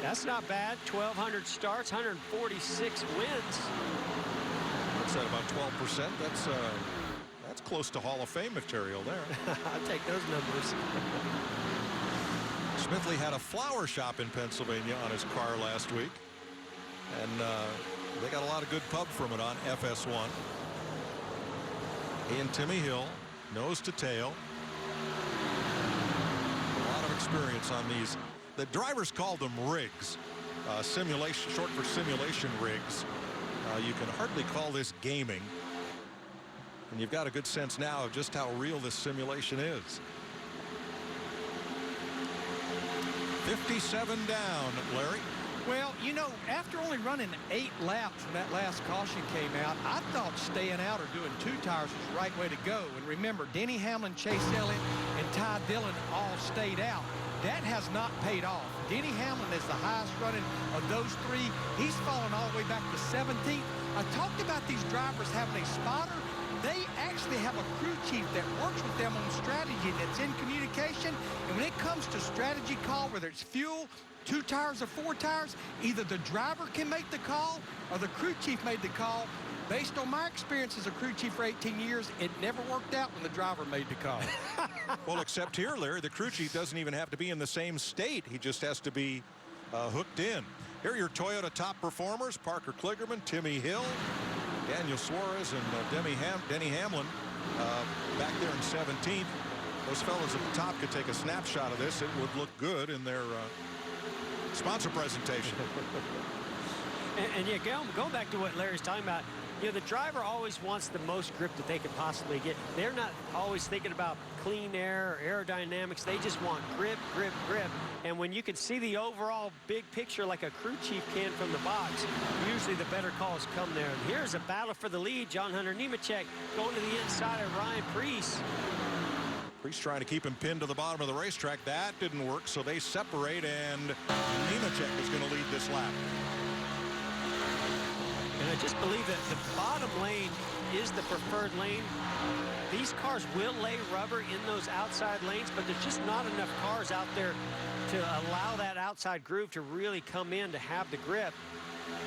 Speaker 4: That's not bad. 1,200 starts, 146 wins.
Speaker 1: What's that, about 12%? That's close to Hall of Fame material there.
Speaker 4: I'll take those numbers.
Speaker 1: Smithley had a flower shop in Pennsylvania on his car last week, and they got a lot of good pub from it on FS1. He and Timmy Hill, nose to tail. A lot of experience on these. The drivers called them rigs, simulation, short for simulation rigs. You can hardly call this gaming. And you've got a good sense now of just how real this simulation is. 57 down, Larry.
Speaker 15: Well, after only running 8 laps when that last caution came out, I thought staying out or doing 2 tires was the right way to go. And remember, Denny Hamlin, Chase Elliott, and Ty Dillon all stayed out. That has not paid off. Denny Hamlin is the highest running of those 3. He's fallen all the way back to 17th. I talked about these drivers having a spotter. They actually have a crew chief that works with them on strategy, that's in communication. And when it comes to strategy call, whether it's fuel, 2 tires or 4 tires, either the driver can make the call or the crew chief made the call. Based on my experience as a crew chief for 18 years, it never worked out when the driver made the call.
Speaker 1: Well, except here, Larry, the crew chief doesn't even have to be in the same state. He just has to be hooked in. Here are your Toyota top performers: Parker Kligerman, Timmy Hill, Daniel Suarez, and Denny Hamlin back there in 17th. Those fellas at the top could take a snapshot of this. It would look good in their sponsor presentation.
Speaker 4: And yeah, going back to what Larry's talking about, You know, the driver always wants the most grip that they can possibly get. They're not always thinking about clean air or aerodynamics. They just want grip, grip, grip. And when you can see the overall big picture like a crew chief can from the box, usually the better calls come there. And here's a battle for the lead. John Hunter Nemechek going to the inside of Ryan Preece.
Speaker 1: Preece trying to keep him pinned to the bottom of the racetrack. That didn't work, so they separate, and Nemechek is going to lead this lap.
Speaker 4: And I just believe that the bottom lane is the preferred lane. These cars will lay rubber in those outside lanes, but there's just not enough cars out there to allow that outside groove to really come in to have the grip.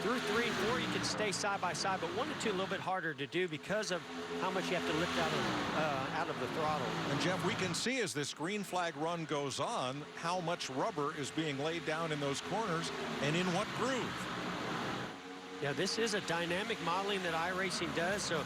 Speaker 4: Through 3 and 4, you can stay side by side, but 1 and 2 a little bit harder to do because of how much you have to lift out of the throttle.
Speaker 1: And Jeff, we can see as this green flag run goes on how much rubber is being laid down in those corners and in what groove.
Speaker 4: Yeah, this is a dynamic modeling that iRacing does, so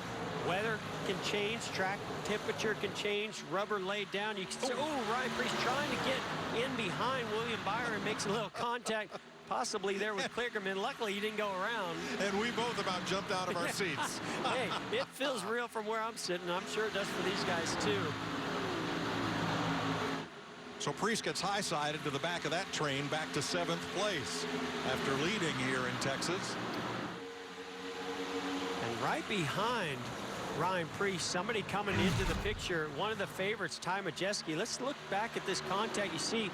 Speaker 4: weather can change, track temperature can change, rubber laid down. You can see, Ryan Preece trying to get in behind William Byron, makes a little contact, possibly there with Kligerman. Luckily, he didn't go around.
Speaker 1: And we both about jumped out of our seats.
Speaker 4: Hey, it feels real from where I'm sitting. I'm sure it does for these guys, too.
Speaker 1: So Preece gets high-sided to the back of that train, back to 7th place after leading here in Texas.
Speaker 4: And right behind Ryan Preece, somebody coming into the picture, one of the favorites, Ty Majeski. Let's look back at this contact. You see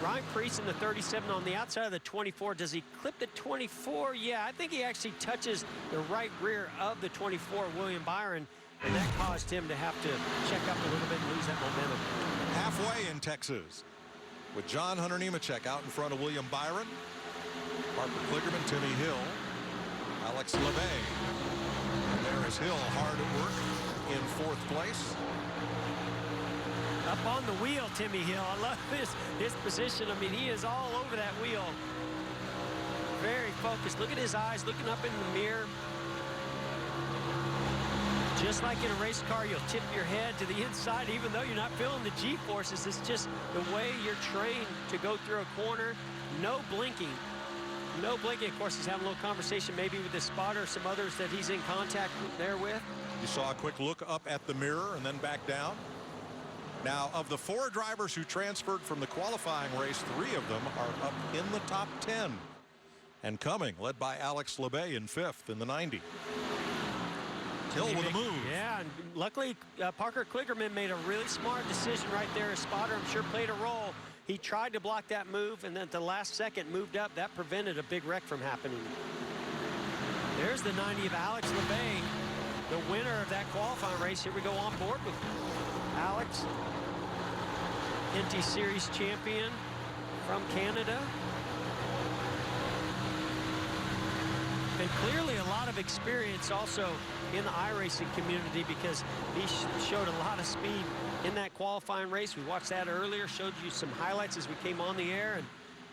Speaker 4: Ryan Preece in the 37 on the outside of the 24. Does he clip the 24? Yeah, I think he actually touches the right rear of the 24, William Byron, and that caused him to have to check up a little bit and lose that momentum.
Speaker 1: Halfway in Texas with John Hunter Nemechek out in front of William Byron, Parker Kligerman, Timmy Hill, Alex LeBay. There is Hill hard at work in 4th place.
Speaker 4: Up on the wheel, Timmy Hill. I love his position. I mean, he is all over that wheel. Very focused. Look at his eyes looking up in the mirror. Just like in a race car, you'll tip your head to the inside even though you're not feeling the G-forces. It's just the way you're trained to go through a corner. No blinking. No blinking. Of course, he's having a little conversation maybe with his spotter, some others that he's in contact there with.
Speaker 1: You saw a quick look up at the mirror and then back down. Now, of the 4 drivers who transferred from the qualifying race, 3 of them are up in the top 10 and coming, led by Alex LeBay in 5th in the 90. Hill with a move.
Speaker 4: Yeah, and luckily Parker Kligerman made a really smart decision right there. His spotter, I'm sure, played a role. He tried to block that move, and then at the last second moved up. That prevented a big wreck from happening. There's the 90 of Alex LeBay, the winner of that qualifying race. Here we go on board with Alex, Indy Series champion from Canada. And clearly a lot of experience also in the iRacing community because he showed a lot of speed in that qualifying race. We watched that earlier, showed you some highlights as we came on the air, and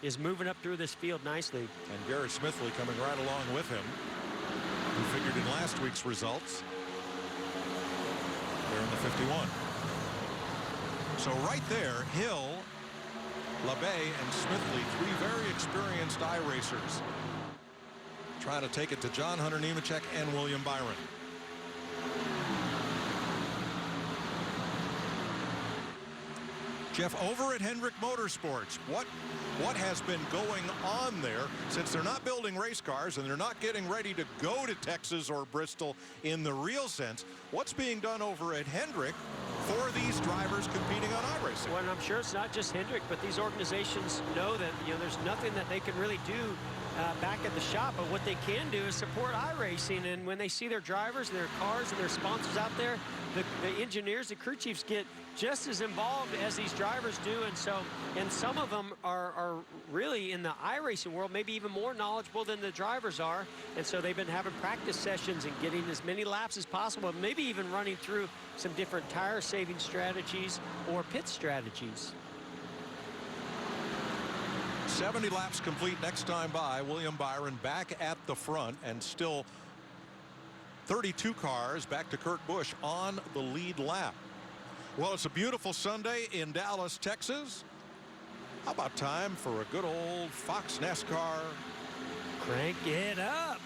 Speaker 4: is moving up through this field nicely.
Speaker 1: And Garrett Smithley coming right along with him, who figured in last week's results. They're in the 51. So right there, Hill, LeBay, and Smithley, 3 very experienced iRacers, trying to take it to John Hunter Nemechek and William Byron. Jeff, over at Hendrick Motorsports, what has been going on there since they're not building race cars and they're not getting ready to go to Texas or Bristol in the real sense? What's being done over at Hendrick for these drivers competing on iRacing?
Speaker 4: Well, and I'm sure it's not just Hendrick, but these organizations know that there's nothing that they can really do back at the shop, but what they can do is support iRacing. And when they see their drivers, their cars, and their sponsors out there, the engineers, the crew chiefs get just as involved as these drivers do. And some of them are really in the iRacing world, maybe even more knowledgeable than the drivers are. And so they've been having practice sessions and getting as many laps as possible, maybe even running through some different tire saving strategies or pit strategies.
Speaker 1: 70 laps complete next time by. William Byron back at the front, and still 32 cars back to Kurt Busch on the lead lap. Well, it's a beautiful Sunday in Dallas, Texas. How about time for a good old Fox NASCAR?
Speaker 4: Crank it up.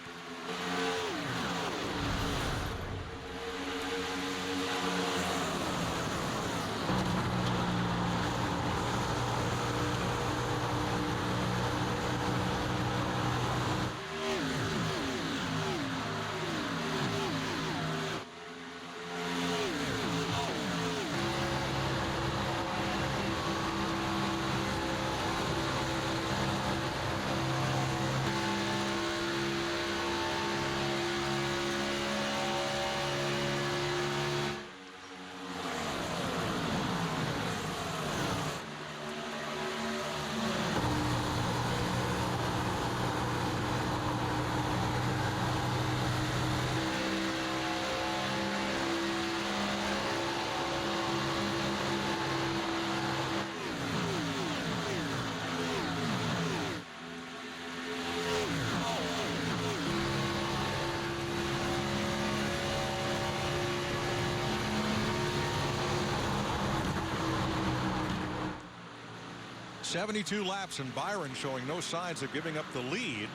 Speaker 1: 72 laps, and Byron showing no signs of giving up the lead.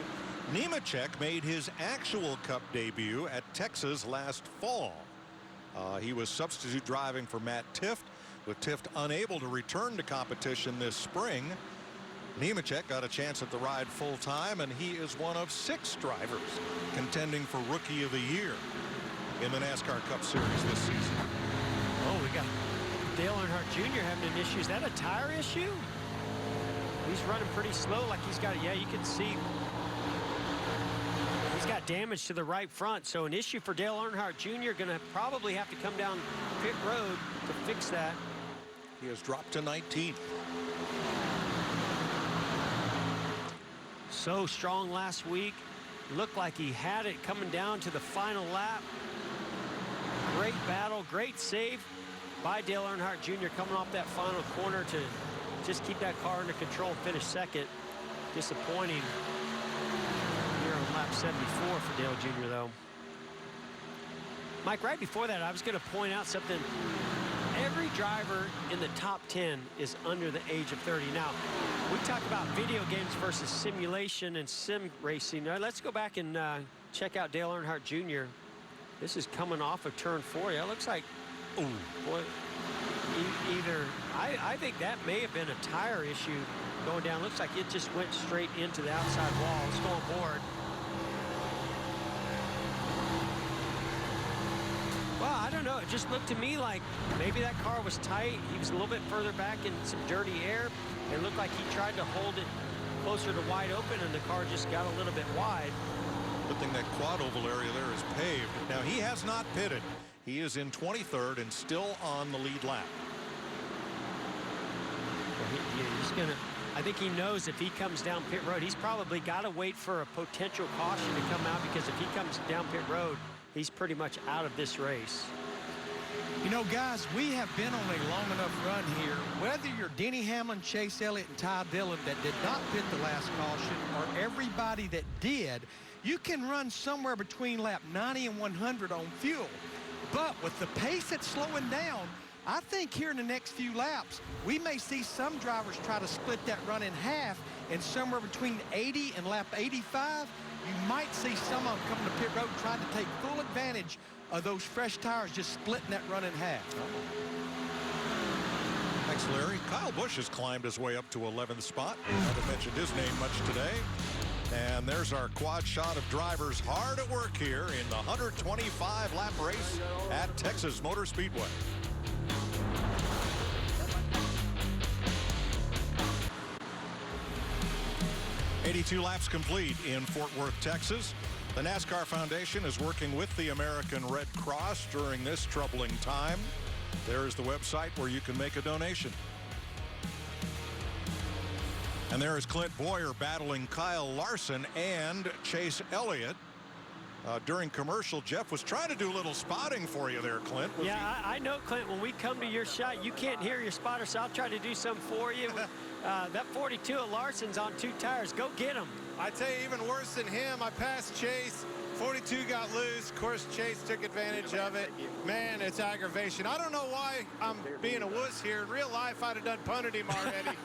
Speaker 1: Nemechek made his actual Cup debut at Texas last fall. He was substitute driving for Matt Tifft, with Tifft unable to return to competition this spring. Nemechek got a chance at the ride full time, and he is one of 6 drivers contending for Rookie of the Year in the NASCAR Cup Series this season.
Speaker 4: Oh, we got Dale Earnhardt Jr. having an issue. Is that a tire issue? He's running pretty slow, like he's got, yeah, you can see he's got damage to the right front. So an issue for Dale Earnhardt Jr. Going to probably have to come down pit road to fix that.
Speaker 1: He has dropped to 19th.
Speaker 4: So strong last week. Looked like he had it coming down to the final lap. Great battle, great save by Dale Earnhardt Jr. coming off that final corner to just keep that car under control, finish second. Disappointing here on lap 74 for Dale Jr. though. Mike, right before that, I was going to point out something. Every driver in the top 10 is under the age of 30. Now, we talk about video games versus simulation and sim racing. Now, let's go back and check out Dale Earnhardt Jr. This is coming off of turn 4. Yeah, it looks like, ooh, boy, either, I think that may have been a tire issue going down. Looks like it just went straight into the outside wall. Let's go on board. Well, I don't know. It just looked to me like maybe that car was tight. He was a little bit further back in some dirty air. It looked like he tried to hold it closer to wide open, and the car just got a little bit wide.
Speaker 1: Good thing that quad oval area there is paved. Now, he has not pitted. He is in 23rd and still on the lead lap.
Speaker 4: He's gonna, I think he knows if he comes down pit road, he's probably got to wait for a potential caution to come out, because if he comes down pit road, he's pretty much out of this race.
Speaker 15: You know, guys, we have been on a long enough run here. Whether you're Denny Hamlin, Chase Elliott, and Ty Dillon that did not pit the last caution, or everybody that did, you can run somewhere between lap 90 and 100 on fuel. But with the pace that's slowing down, I think here in the next few laps, we may see some drivers try to split that run in half, and somewhere between 80 and lap 85, you might see some of them coming to pit road trying to take full advantage of those fresh tires, just splitting that run in half.
Speaker 1: Thanks, Larry. Kyle Busch has climbed his way up to 11th spot. I haven't mentioned his name much today. And there's our quad shot of drivers hard at work here in the 125-lap race at Texas Motor Speedway. "82 laps complete in Fort Worth, Texas. The NASCAR Foundation is working with the American Red Cross during this troubling time. There is the website where you can make a donation. And there is Clint Boyer battling Kyle Larson and Chase Elliott. During commercial, Jeff was trying to do a little spotting for you there, Clint.
Speaker 4: Yeah, I know, Clint, when we come to your shot, you can't hear your spotter, so I'll try to do something for you. That 42 of Larson's on 2 tires. Go get him.
Speaker 3: I tell you, even worse than him, I passed Chase. 42 got loose. Of course, Chase took advantage of it. Man, it's aggravation. I don't know why I'm being a wuss here. In real life, I'd have done punted him already.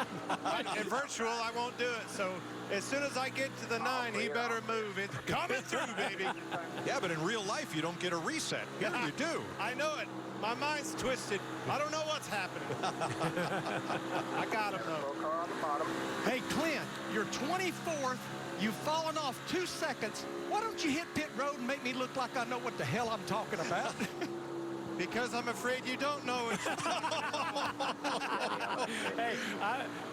Speaker 3: In virtual, I won't do it. So as soon as I get to the 9, he better move. It's coming through, baby.
Speaker 1: Yeah, but in real life, you don't get a reset. Here you do.
Speaker 3: I know it. My mind's twisted. I don't know what's happening. I got him, though.
Speaker 15: Hey, Clint, you're 24th. You've fallen off 2 seconds. Why don't you hit pit road and make me look like I know what the hell I'm talking about?
Speaker 3: Because I'm afraid you don't know it.
Speaker 4: Hey,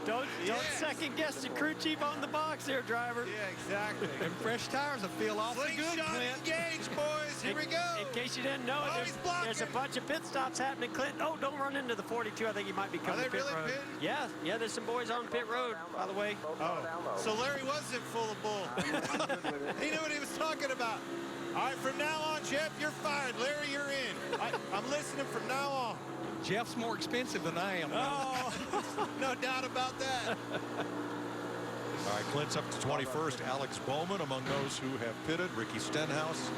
Speaker 4: don't second guess the crew chief on the box there, driver.
Speaker 3: Yeah, exactly.
Speaker 15: And fresh tires will feel awfully good, Clint.
Speaker 3: Engage, boys. Here we go.
Speaker 4: In case you didn't know, there's a bunch of pit stops happening, Clint. Oh, don't run into the 42. I think he might be coming to pit road.
Speaker 3: Pitting?
Speaker 4: Yeah, there's some boys on pit road, by the way.
Speaker 3: Oh, so Larry wasn't full of bull. He knew what he was talking about. All right, from now on, Jeff, you're fired. Larry, you're in. I'm listening from now on.
Speaker 15: Jeff's more expensive than I am.
Speaker 3: Oh, no doubt about that.
Speaker 1: All right, Clint's up to 21st. Alex Bowman among those who have pitted. Ricky Stenhouse.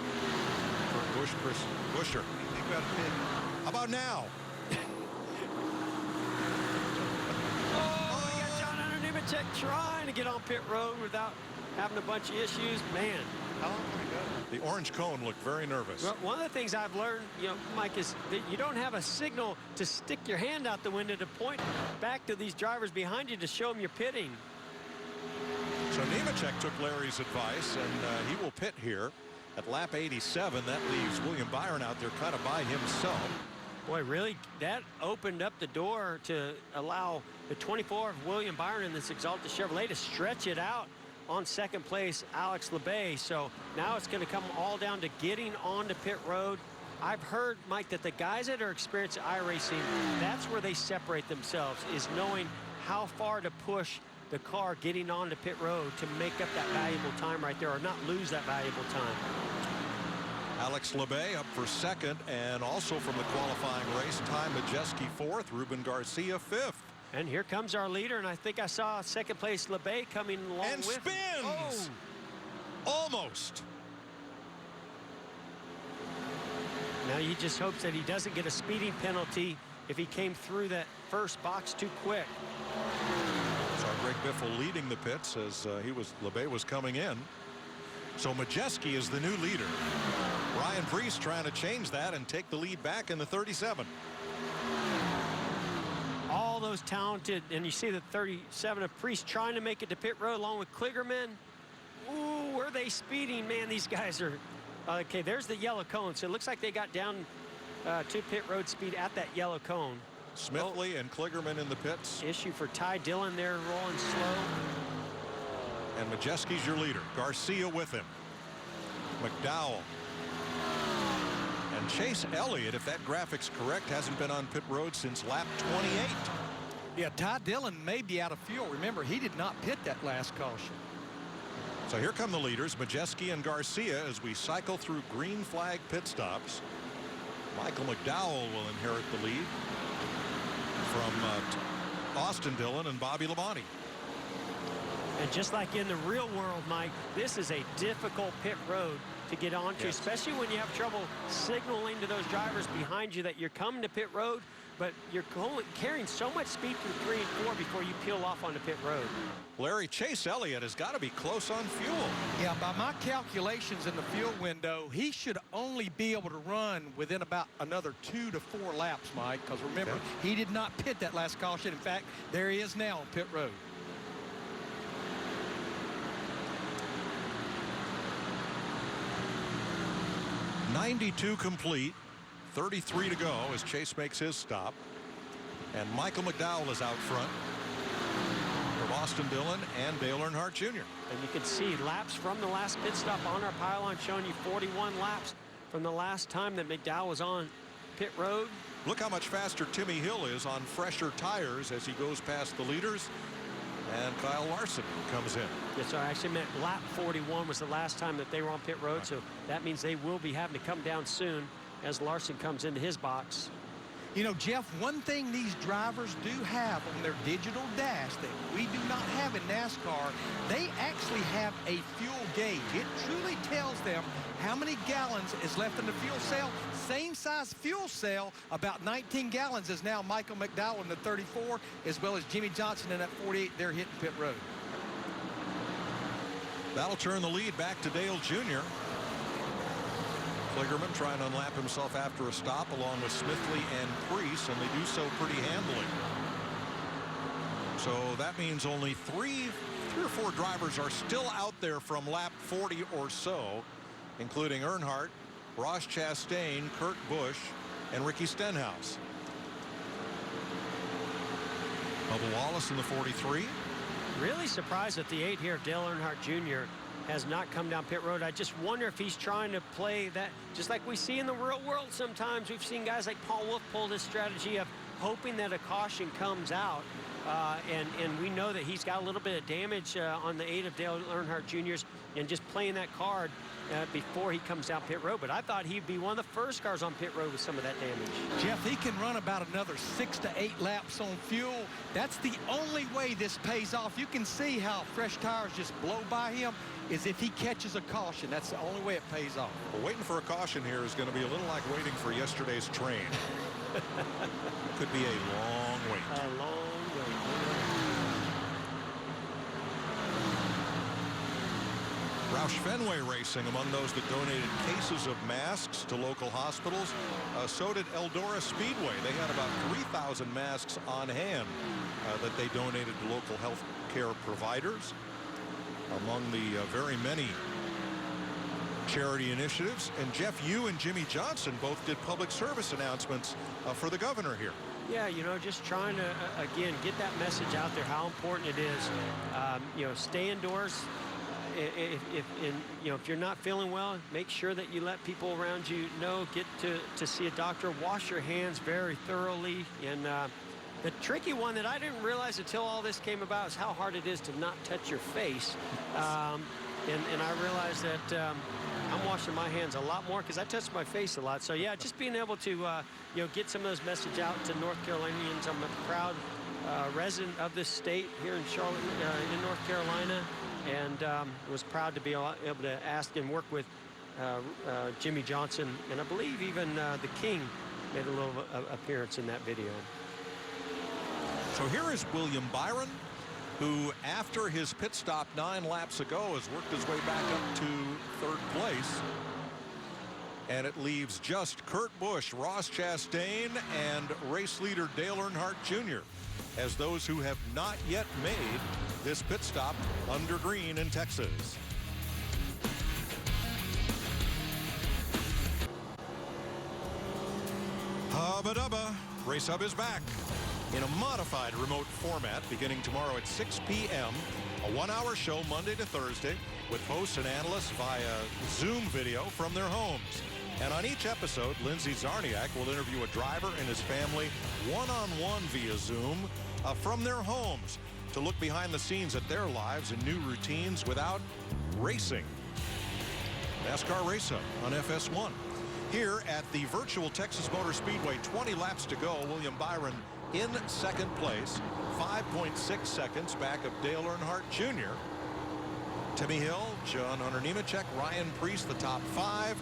Speaker 1: Chris Buescher.
Speaker 3: Think about a pit.
Speaker 1: How about now?
Speaker 4: Oh, we got John Hunter Nemechek trying to get on pit road without having a bunch of issues. Man, how long can we go?
Speaker 1: The orange cone looked very nervous.
Speaker 4: Well, one of the things I've learned, Mike, is that you don't have a signal to stick your hand out the window to point back to these drivers behind you to show them you're pitting.
Speaker 1: So Nemechek took Larry's advice, and he will pit here at lap 87. That leaves William Byron out there kind of by himself.
Speaker 4: Boy, really, that opened up the door to allow the 24 of William Byron in this Exalted Chevrolet to stretch it out on second place, Alex LeBay. So now it's going to come all down to getting onto pit road. I've heard, Mike, that the guys that are experienced at iRacing, that's where they separate themselves, is knowing how far to push the car getting onto pit road to make up that valuable time right there, or not lose that valuable time.
Speaker 1: Alex LeBay up for second, and also from the qualifying race, Ty Majeski fourth, Ruben Garcia fifth.
Speaker 4: And here comes our leader, and I think I saw second place LeBay coming along
Speaker 1: and
Speaker 4: with.
Speaker 1: Spins! Oh. Almost.
Speaker 4: Now he just hopes that he doesn't get a speeding penalty if he came through that first box too quick.
Speaker 1: So Greg Biffle leading the pits as LeBay was coming in. So Majeski is the new leader. Ryan Preece trying to change that and take the lead back in the 37.
Speaker 4: All those talented, and you see the 37 of Preece trying to make it to pit road along with Kligerman. Ooh, were they speeding? Man, these guys are, okay, there's the yellow cone. So it looks like they got down to pit road speed at that yellow cone.
Speaker 1: Smithley and Kligerman in the pits.
Speaker 4: Issue for Ty Dillon there, rolling slow.
Speaker 1: And Majeski's your leader. Garcia with him. McDowell. And Chase Elliott, if that graphic's correct, hasn't been on pit road since lap 28.
Speaker 15: Yeah, Ty Dillon may be out of fuel. Remember, he did not pit that last caution.
Speaker 1: So here come the leaders, Majeski and Garcia, as we cycle through green flag pit stops. Michael McDowell will inherit the lead from Austin Dillon and Bobby Labonte.
Speaker 4: And just like in the real world, Mike, this is a difficult pit road to get onto,
Speaker 1: yes,
Speaker 4: especially when you have trouble signaling to those drivers behind you that you're coming to pit road, but you're carrying so much speed through 3 and 4 before you peel off onto pit road.
Speaker 1: Larry, Chase Elliott has got to be close on fuel.
Speaker 15: Yeah, by my calculations in the fuel window, he should only be able to run within about another 2 to 4 laps, Mike, because remember, he did not pit that last caution. In fact, there he is now on pit road.
Speaker 1: .92 complete, 33 to go as Chase makes his stop. And Michael McDowell is out front from Austin Dillon and Dale Earnhardt Jr.
Speaker 4: And you can see laps from the last pit stop on our pylon showing you 41 laps from the last time that McDowell was on pit road.
Speaker 1: Look how much faster Timmy Hill is on fresher tires as he goes past the leaders. And Kyle Larson comes in.
Speaker 4: Yes, so I actually meant lap 41 was the last time that they were on pit road. So that means they will be having to come down soon as Larson comes into his box.
Speaker 15: You know, Jeff, one thing these drivers do have on their digital dash that we do not have in NASCAR, they actually have a fuel gauge. It truly tells them how many gallons is left in the fuel cell. Same size fuel cell, about 19 gallons, is now Michael McDowell in the 34, as well as Jimmy Johnson in that 48. They're hitting pit road.
Speaker 1: That'll turn the lead back to Dale Jr. Kligerman trying to unlap himself after a stop along with Smithley and Preece, and they do so pretty handily. So that means only three or four drivers are still out there from lap 40 or so, including Earnhardt, Ross Chastain, Kurt Busch, and Ricky Stenhouse. Bubba Wallace in the 43.
Speaker 4: Really surprised at the 8 here, Dale Earnhardt Jr. has not come down pit road. I just wonder if he's trying to play that, just like we see in the real world sometimes. We've seen guys like Paul Wolf pull this strategy of hoping that a caution comes out. And we know that he's got a little bit of damage on the 8 of Dale Earnhardt Jr.'s, and just playing that card before he comes down pit road. But I thought he'd be one of the first cars on pit road with some of that damage.
Speaker 15: Jeff, he can run about another 6 to 8 laps on fuel. That's the only way this pays off. You can see how fresh tires just blow by him is if he catches a caution. That's the only way it pays off.
Speaker 1: Well, waiting for a caution here is going to be a little like waiting for yesterday's train. Could be a long wait.
Speaker 4: A long wait.
Speaker 1: Roush Fenway Racing among those that donated cases of masks to local hospitals. So did Eldora Speedway. They had about 3,000 masks on hand that they donated to local health care providers. Among the very many charity initiatives. And Jeff, you and Jimmy Johnson both did public service announcements for the governor here.
Speaker 4: Yeah, you know, just trying to, again, get that message out there, how important it is. You know, stay indoors. If you're not feeling well, make sure that you let people around you know. Get to see a doctor. Wash your hands very thoroughly. And the tricky one that I didn't realize until all this came about is how hard it is to not touch your face. And I realized that I'm washing my hands a lot more because I touch my face a lot. So yeah, just being able to get some of those message out to North Carolinians. I'm a proud resident of this state here in Charlotte, in North Carolina, and was proud to be able to ask and work with Jimmy Johnson, and I believe even the King made a little appearance in that video.
Speaker 1: So here is William Byron, who after his pit stop 9 laps ago has worked his way back up to 3rd place. And it leaves just Kurt Busch, Ross Chastain, and race leader Dale Earnhardt Jr. as those who have not yet made this pit stop under green in Texas. Hubba Dubba, Race Hub is back in a modified remote format beginning tomorrow at 6 p.m. A 1-hour show Monday to Thursday with hosts and analysts via Zoom video from their homes. And on each episode, Lindsay Zarniak will interview a driver and his family one-on-one via Zoom from their homes to look behind the scenes at their lives and new routines without racing. NASCAR Race Hub on FS1. Here at the virtual Texas Motor Speedway, 20 laps to go. William Byron in 2nd place, 5.6 seconds back of Dale Earnhardt Jr. Timmy Hill, John Hunter Nemechek, Ryan Preece, the top 5.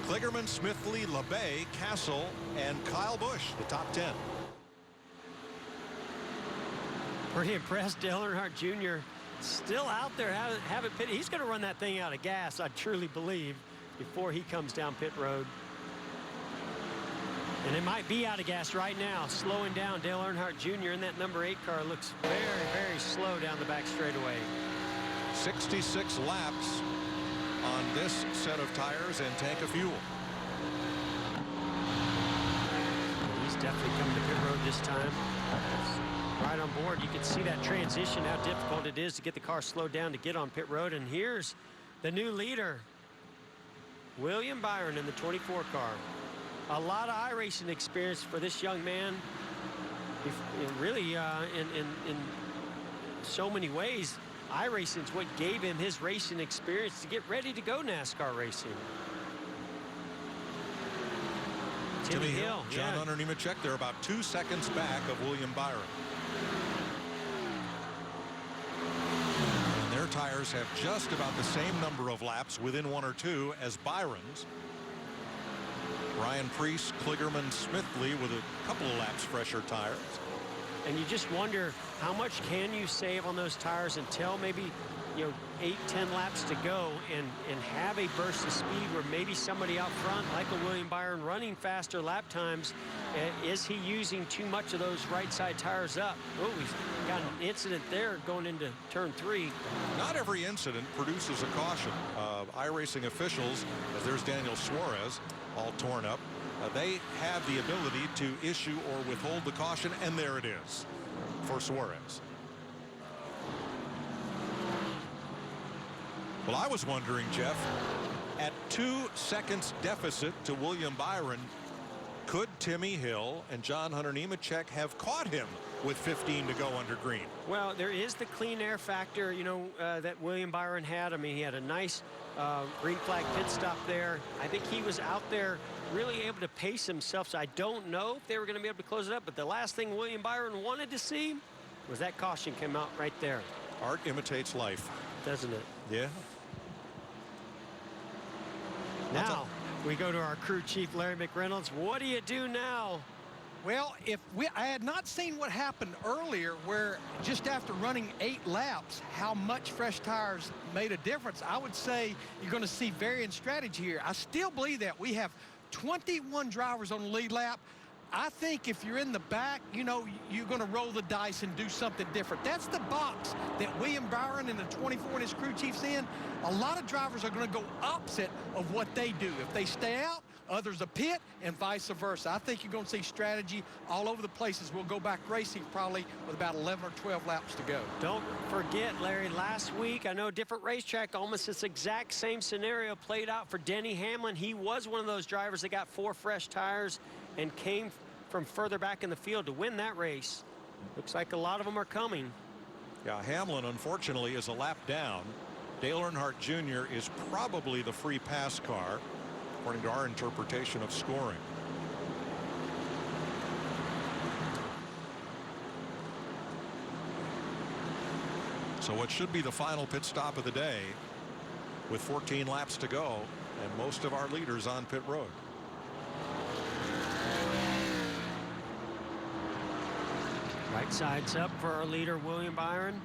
Speaker 1: Kligerman, Smithley, LeBay, Castle, and Kyle Busch, the top 10.
Speaker 4: Pretty impressed. Dale Earnhardt Jr. still out there, haven't pitted. He's going to run that thing out of gas, I truly believe, before he comes down pit road. And it might be out of gas right now, slowing down. Dale Earnhardt Jr. in that number 8 car looks very, very slow down the back straightaway.
Speaker 1: 66 laps on this set of tires and tank of fuel.
Speaker 4: He's definitely coming to pit road this time. Right on board. You can see that transition, how difficult it is to get the car slowed down to get on pit road. And here's the new leader, William Byron, in the 24 car. A lot of iRacing experience for this young man. Really, in so many ways, iRacing is what gave him his racing experience to get ready to go NASCAR racing.
Speaker 1: Timmy Hill, John Hunter Nemechek, they're about 2 seconds back of William Byron. And their tires have just about the same number of laps, within 1 or 2, as Byron's. Ryan Preece, Kligerman, Smithley with a couple of laps fresher tires.
Speaker 4: And you just wonder how much can you save on those tires until maybe 8-10 laps to go and have a burst of speed where maybe somebody out front like a William Byron running faster lap times. Is he using too much of those right side tires up? Oh, he's got an incident there going into turn 3.
Speaker 1: Not every incident produces a caution. iRacing officials, as there's Daniel Suarez, all torn up, they have the ability to issue or withhold the caution, and there it is for Suarez. Well, I was wondering, Jeff, at 2 seconds deficit to William Byron, could Timmy Hill and John Hunter Nemechek have caught him with 15 to go under green?
Speaker 4: Well, there is the clean air factor, that William Byron had. I mean, he had a nice green flag pit stop there. I think he was out there really able to pace himself, so I don't know if they were going to be able to close it up, but the last thing William Byron wanted to see was that caution came out right there.
Speaker 1: Art imitates life.
Speaker 4: Doesn't it?
Speaker 1: Yeah.
Speaker 4: Now, we go to our crew chief, Larry McReynolds. What do you do now
Speaker 15: Well, I had not seen what happened earlier where just after running 8 laps, how much fresh tires made a difference. I would say you're going to see varying strategy here. I still believe that. We have 21 drivers on the lead lap. I think if you're in the back, you know, you're going to roll the dice and do something different. That's the box that William Byron and the 24 and his crew chief's in. A lot of drivers are going to go opposite of what they do. If they stay out, others a pit, and vice versa. I think you're going to see strategy all over the places. We'll go back racing probably with about 11 or 12 laps to go.
Speaker 4: Don't forget, Larry, last week, I know different racetrack, almost this exact same scenario played out for Denny Hamlin. He was one of those drivers that got 4 fresh tires and came from further back in the field to win that race. Looks like a lot of them are coming.
Speaker 1: Yeah, Hamlin, unfortunately, is a lap down. Dale Earnhardt Jr. is probably the free pass car, according to our interpretation of scoring. So what should be the final pit stop of the day with 14 laps to go and most of our leaders on pit road.
Speaker 4: Right side's up for our leader, William Byron.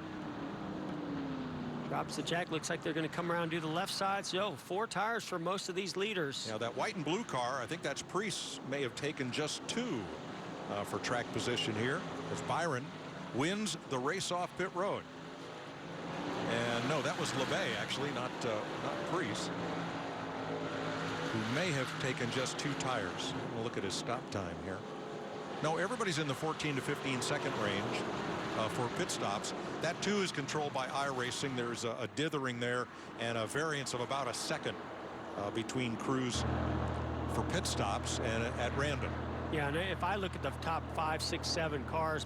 Speaker 4: Drops the jack. Looks like they're going to come around and do the left side. So 4 tires for most of these leaders.
Speaker 1: Now that white and blue car, I think that's Preece, may have taken just 2 for track position here as Byron wins the race off pit road. And no, that was LeBay actually, not Preece, who may have taken just 2 tires. We'll look at his stop time here. No, everybody's in the 14 to 15 second range for pit stops. That too is controlled by iRacing. There's a dithering there and a variance of about a second between crews for pit stops and at random.
Speaker 4: Yeah, and if I look at the top 5, 6, 7 cars,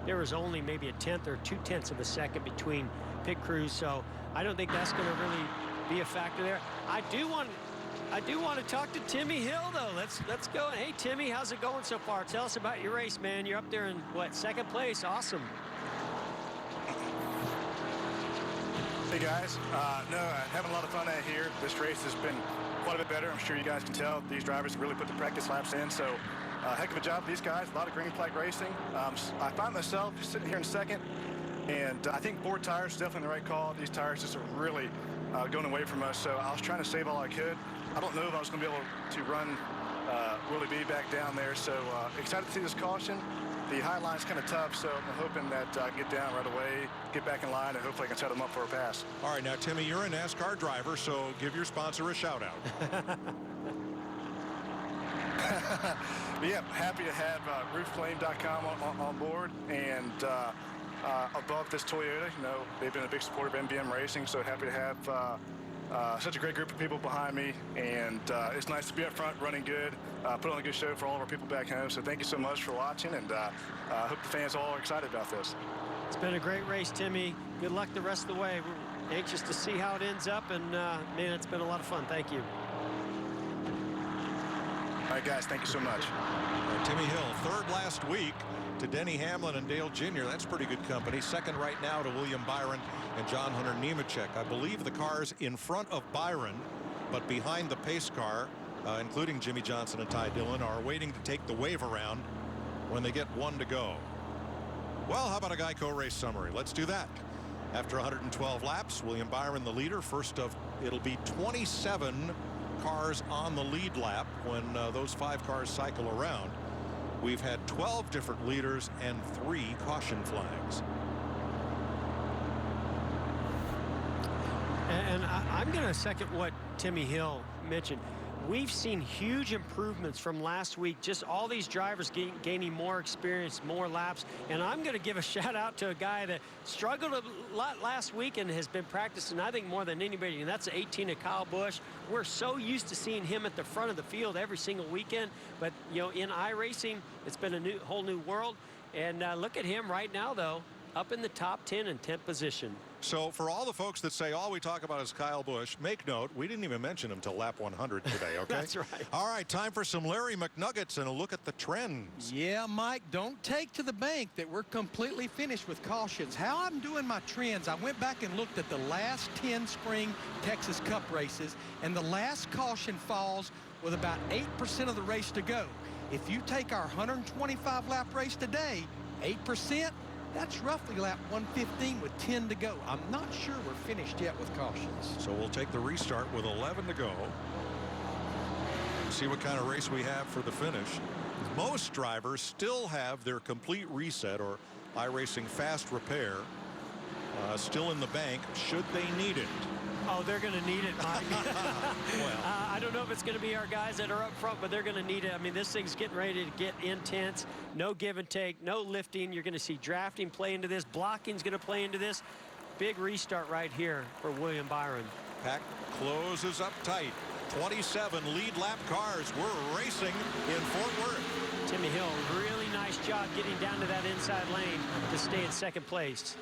Speaker 4: there was only maybe a 1/10 or 2/10 of a second between pit crews. So I don't think that's going to really be a factor there. I do want to talk to Timmy Hill, though. Let's go. Hey, Timmy, how's it going so far? Tell us about your race, man. You're up there in, what, 2nd place? Awesome.
Speaker 17: Hey, guys. Having a lot of fun out here. This race has been quite a bit better. I'm sure you guys can tell. These drivers have really put the practice laps in, so heck of a job, these guys. A lot of green flag racing. I find myself just sitting here in 2nd, and I think 4 tires is definitely the right call. These tires just are really going away from us, so I was trying to save all I could. I don't know if I was going to be able to run Willie B back down there, so excited to see this caution. The high line's kind of tough, so I'm hoping that I get down right away, get back in line, and hopefully I can set them up for a pass.
Speaker 1: All right, now, Timmy, you're a NASCAR driver, so give your sponsor a shout-out.
Speaker 17: Yeah, happy to have roofclaim.com on board, and above this Toyota, you know, they've been a big supporter of MBM Racing, so happy to have such a great group of people behind me, and it's nice to be up front running good, put on a good show for all of our people back home. So thank you so much for watching, and I hope the fans all are excited about this.
Speaker 4: It's been a great race, Timmy. Good luck the rest of the way. We're anxious to see how it ends up, and man, it's been a lot of fun. Thank you.
Speaker 17: All right, guys, thank you so much.
Speaker 1: Timmy Hill, 3rd last week to Denny Hamlin and Dale Jr. That's pretty good company. 2nd right now to William Byron and John Hunter Nemechek. I believe the cars in front of Byron, but behind the pace car, including Jimmy Johnson and Ty Dillon, are waiting to take the wave around when they get 1 to go. Well, how about a Geico race summary? Let's do that. After 112 laps, William Byron the leader. First of, it'll be 27 cars on the lead lap when those 5 cars cycle around. We've had 12 different leaders and 3 caution flags.
Speaker 4: And I'm going to second what Timmy Hill mentioned. We've seen huge improvements from last week. Just all these drivers gaining more experience, more laps. And I'm going to give a shout out to a guy that struggled a lot last week and has been practicing, I think, more than anybody. And that's 18 of Kyle Busch. We're so used to seeing him at the front of the field every single weekend. But, you know, in iRacing, it's been a whole new world. And look at him right now, though, up in the top 10 and 10th position.
Speaker 1: So for all the folks that say all we talk about is Kyle Busch, make note, we didn't even mention him till lap 100 today, okay?
Speaker 4: That's right.
Speaker 1: All right, time for some Larry McNuggets and a look at the trends.
Speaker 15: Yeah, Mike, don't take to the bank that we're completely finished with cautions. How I'm doing my trends, I went back and looked at the last 10 spring Texas Cup races, and the last caution falls with about 8% of the race to go. If you take our 125 lap race today, 8%, that's roughly lap 115 with 10 to go. I'm not sure we're finished yet with cautions.
Speaker 1: So we'll take the restart with 11 to go. See what kind of race we have for the finish. Most drivers still have their complete reset or iRacing fast repair still in the bank should they need it.
Speaker 4: Oh, they're going to need it, Mike.
Speaker 1: Well.
Speaker 4: I don't know if it's going to be our guys that are up front, but they're going to need it. I mean, this thing's getting ready to get intense. No give and take, no lifting. You're going to see drafting play into this. Blocking's going to play into this. Big restart right here for William Byron.
Speaker 1: Pack closes up tight. 27 lead lap cars. We're racing in Fort Worth.
Speaker 4: Timmy Hill, really nice job getting down to that inside lane to stay in second place.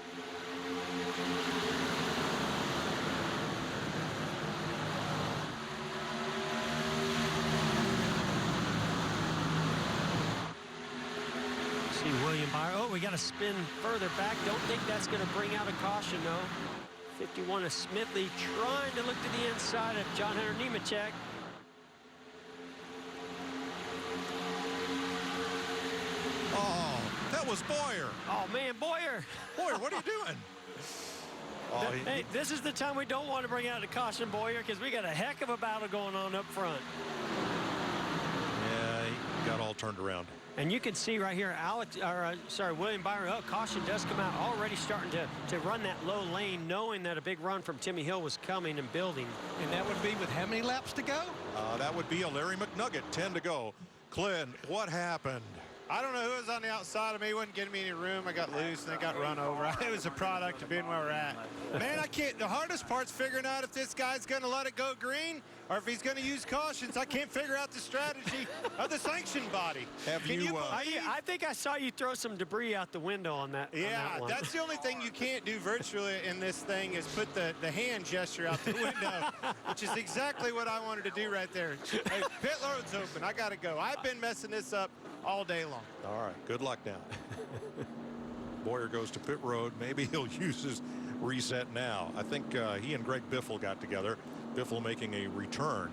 Speaker 4: William Byron. Oh, we got to spin further back. Don't think that's going to bring out a caution, though. 51 of Smithley trying to look to the inside of John Hunter Nemechek.
Speaker 1: Oh, that was Boyer.
Speaker 4: Oh, man, Boyer.
Speaker 1: Boyer, what are you doing?
Speaker 4: Oh, hey, this is the time we don't want to bring out a caution, Boyer, because we got a heck of a battle going on up front.
Speaker 1: Yeah, he got all turned around.
Speaker 4: And you can see right here, William Byron, caution does come out, already starting to run that low lane, knowing that a big run from Timmy Hill was coming and building.
Speaker 15: And that would be with how many laps to go?
Speaker 1: That would be a Larry McNugget, 10 to go. Clint, what happened?
Speaker 3: I don't know who was on the outside of me. He wasn't getting me any room. I got loose and I got run over. It was a product of being where we're at. Man, I can't. The hardest part's figuring out if this guy's going to let it go green or if he's going to use cautions. I can't figure out the strategy of the sanction body.
Speaker 4: I think I saw you throw some debris out the window on that.
Speaker 3: Yeah,
Speaker 4: on that one.
Speaker 3: That's the only thing you can't do virtually in this thing is put the hand gesture out the window, which is exactly what I wanted to do right there. Hey, pit road's open. I got to go. I've been messing this up all day long.
Speaker 1: All right, good luck now. Boyer goes to pit road. Maybe he'll use his reset now. I think he and Greg Biffle got together. Biffle making a return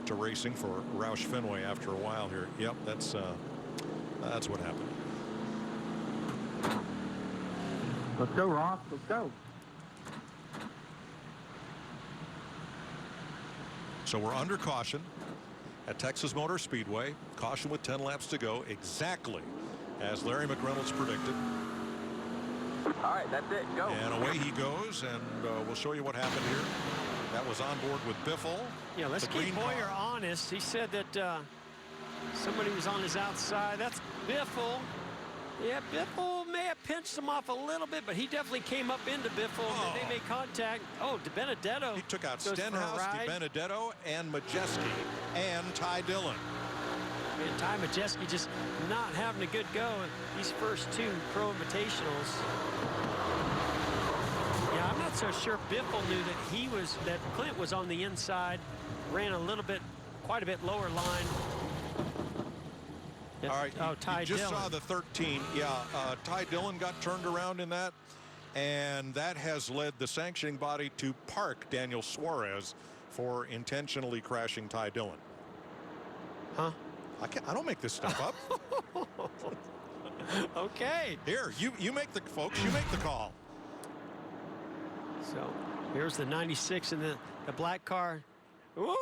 Speaker 1: to racing for Roush Fenway after a while here. Yep, that's what happened.
Speaker 16: Let's go, Ross. Let's go.
Speaker 1: So we're under caution at Texas Motor Speedway. Caution with 10 laps to go, exactly as Larry McReynolds predicted.
Speaker 16: All right, that's it. Go.
Speaker 1: And away he goes, and we'll show you what happened here. That was on board with Biffle.
Speaker 4: Yeah, let's keep Boyer honest. He said that somebody was on his outside. That's Biffle. Yeah, Biffle may have pinched him off a little bit, but he definitely came up into Biffle. Oh. They made contact. Oh, DiBenedetto.
Speaker 1: He took out Stenhouse, DiBenedetto, and Majeski, and Ty Dillon.
Speaker 4: And Ty Majeski just not having a good go in these first two Pro Invitationals. Yeah, I'm not so sure Biffle knew that Clint was on the inside, ran a little bit, quite a bit lower line.
Speaker 1: All right,
Speaker 4: Ty
Speaker 1: you just
Speaker 4: Dillon.
Speaker 1: saw the 13. Yeah, Ty Dillon got turned around in that, and that has led the sanctioning body to park Daniel Suarez for intentionally crashing Ty Dillon.
Speaker 4: Huh?
Speaker 1: I don't make this stuff up.
Speaker 4: Okay.
Speaker 1: Here, you make the folks. You make the call.
Speaker 4: So here's the 96 in the black car. Ooh,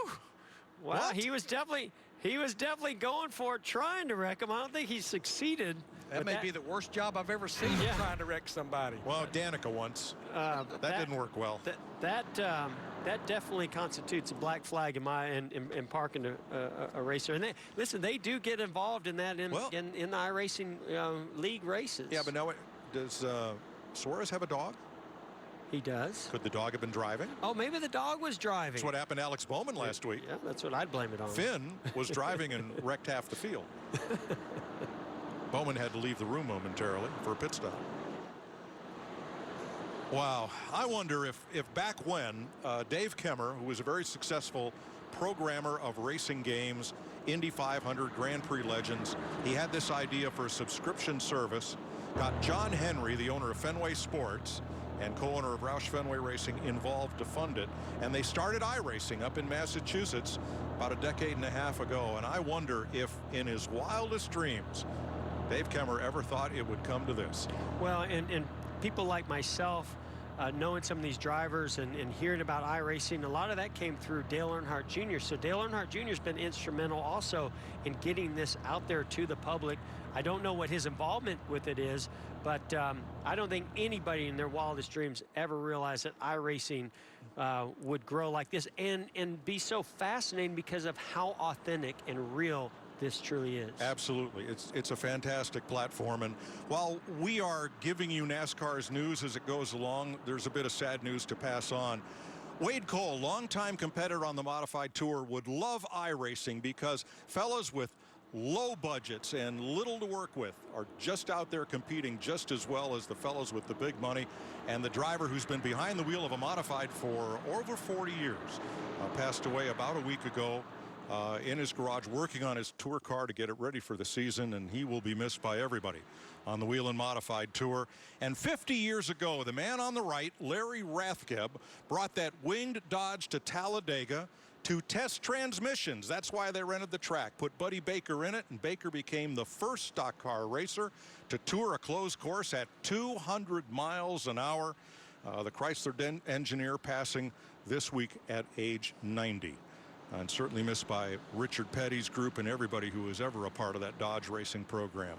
Speaker 4: wow!
Speaker 1: What?
Speaker 4: He was definitely going for it, trying to wreck him. I don't think he succeeded.
Speaker 15: That may be the worst job I've ever seen trying to wreck somebody.
Speaker 1: Well, Danica once. That didn't work well.
Speaker 4: That definitely constitutes a black flag in parking a racer. And they do get involved in that in the iRacing league races.
Speaker 1: Yeah, but no, does Suarez have a dog?
Speaker 4: He does.
Speaker 1: Could the dog have been driving?
Speaker 4: Oh, maybe the dog was driving.
Speaker 1: That's what happened to Alex Bowman last week.
Speaker 4: Yeah, that's what I'd blame it on.
Speaker 1: Finn was driving and wrecked half the field. Bowman had to leave the room momentarily for a pit stop. Wow. I wonder if back when Dave Kemmer, who was a very successful programmer of racing games, Indy 500, Grand Prix Legends, he had this idea for a subscription service, got John Henry, the owner of Fenway Sports, and co-owner of Roush Fenway Racing, involved to fund it. And they started iRacing up in Massachusetts about a decade and a half ago. And I wonder if in his wildest dreams, Dave Kemmer ever thought it would come to this.
Speaker 4: Well, and people like myself, knowing some of these drivers and hearing about iRacing, a lot of that came through Dale Earnhardt Jr. So Dale Earnhardt Jr. has been instrumental also in getting this out there to the public. I don't know what his involvement with it is, but I don't think anybody in their wildest dreams ever realized that iRacing would grow like this and be so fascinating because of how authentic and real this truly is.
Speaker 1: Absolutely. It's a fantastic platform. And while we are giving you NASCAR's news as it goes along, there's a bit of sad news to pass on. Wade Cole, longtime competitor on the Modified Tour, would love iRacing because fellas with low budgets and little to work with are just out there competing just as well as the fellows with the big money. And the driver who's been behind the wheel of a modified for over 40 years passed away about a week ago. In his garage working on his tour car to get it ready for the season, and he will be missed by everybody on the Wheel and Modified Tour. And 50 years ago, the man on the right, Larry Rathgeb, brought that winged Dodge to Talladega to test transmissions. That's why they rented the track, put Buddy Baker in it, and Baker became the first stock car racer to tour a closed course at 200 miles an hour. The Chrysler engineer passing this week at age 90. And certainly missed by Richard Petty's group and everybody who was ever a part of that Dodge racing program.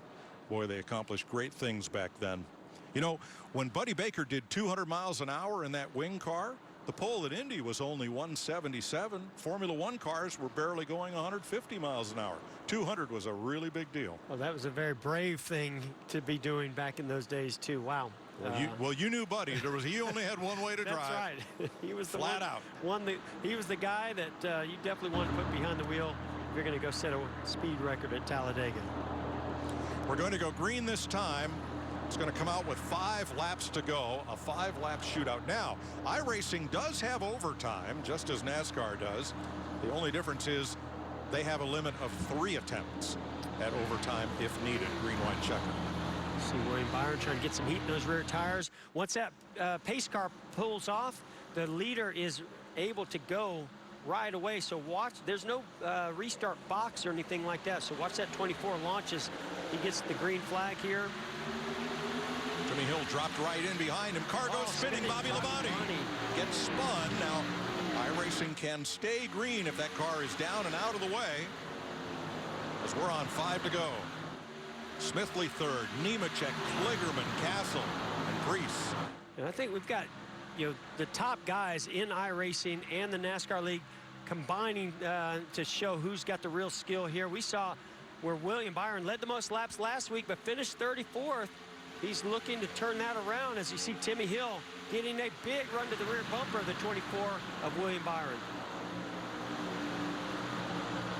Speaker 1: Boy, they accomplished great things back then. You know, when Buddy Baker did 200 miles an hour in that wing car, the pole at Indy was only 177. Formula One cars were barely going 150 miles an hour. 200 was a really big deal.
Speaker 4: Well, that was a very brave thing to be doing back in those days, too. Wow.
Speaker 1: Well, you knew Buddy. He only had one way to drive.
Speaker 4: That's right. He was the
Speaker 1: flat out.
Speaker 4: He was the guy that you definitely want to put behind the wheel if you're going to go set a speed record at Talladega.
Speaker 1: We're going to go green this time. It's going to come out with 5 laps to go, a 5-lap shootout. Now, iRacing does have overtime, just as NASCAR does. The only difference is they have a limit of 3 attempts at overtime if needed. Green, white, checker.
Speaker 4: See William Byron trying to get some heat in those rear tires. Once that pace car pulls off, the leader is able to go right away. So watch, there's no restart box or anything like that. So watch that 24 launches. He gets the green flag here.
Speaker 1: Jimmy Hill dropped right in behind him. Car goes spinning. Bobby Labonte gets spun. Now, iRacing can stay green if that car is down and out of the way, as we're on 5 to go. Smithley third, Nemechek, Kligerman, Castle, and Preece.
Speaker 4: And I think we've got, the top guys in iRacing and the NASCAR League combining to show who's got the real skill here. We saw where William Byron led the most laps last week, but finished 34th. He's looking to turn that around as you see Timmy Hill getting a big run to the rear bumper of the 24 of William Byron.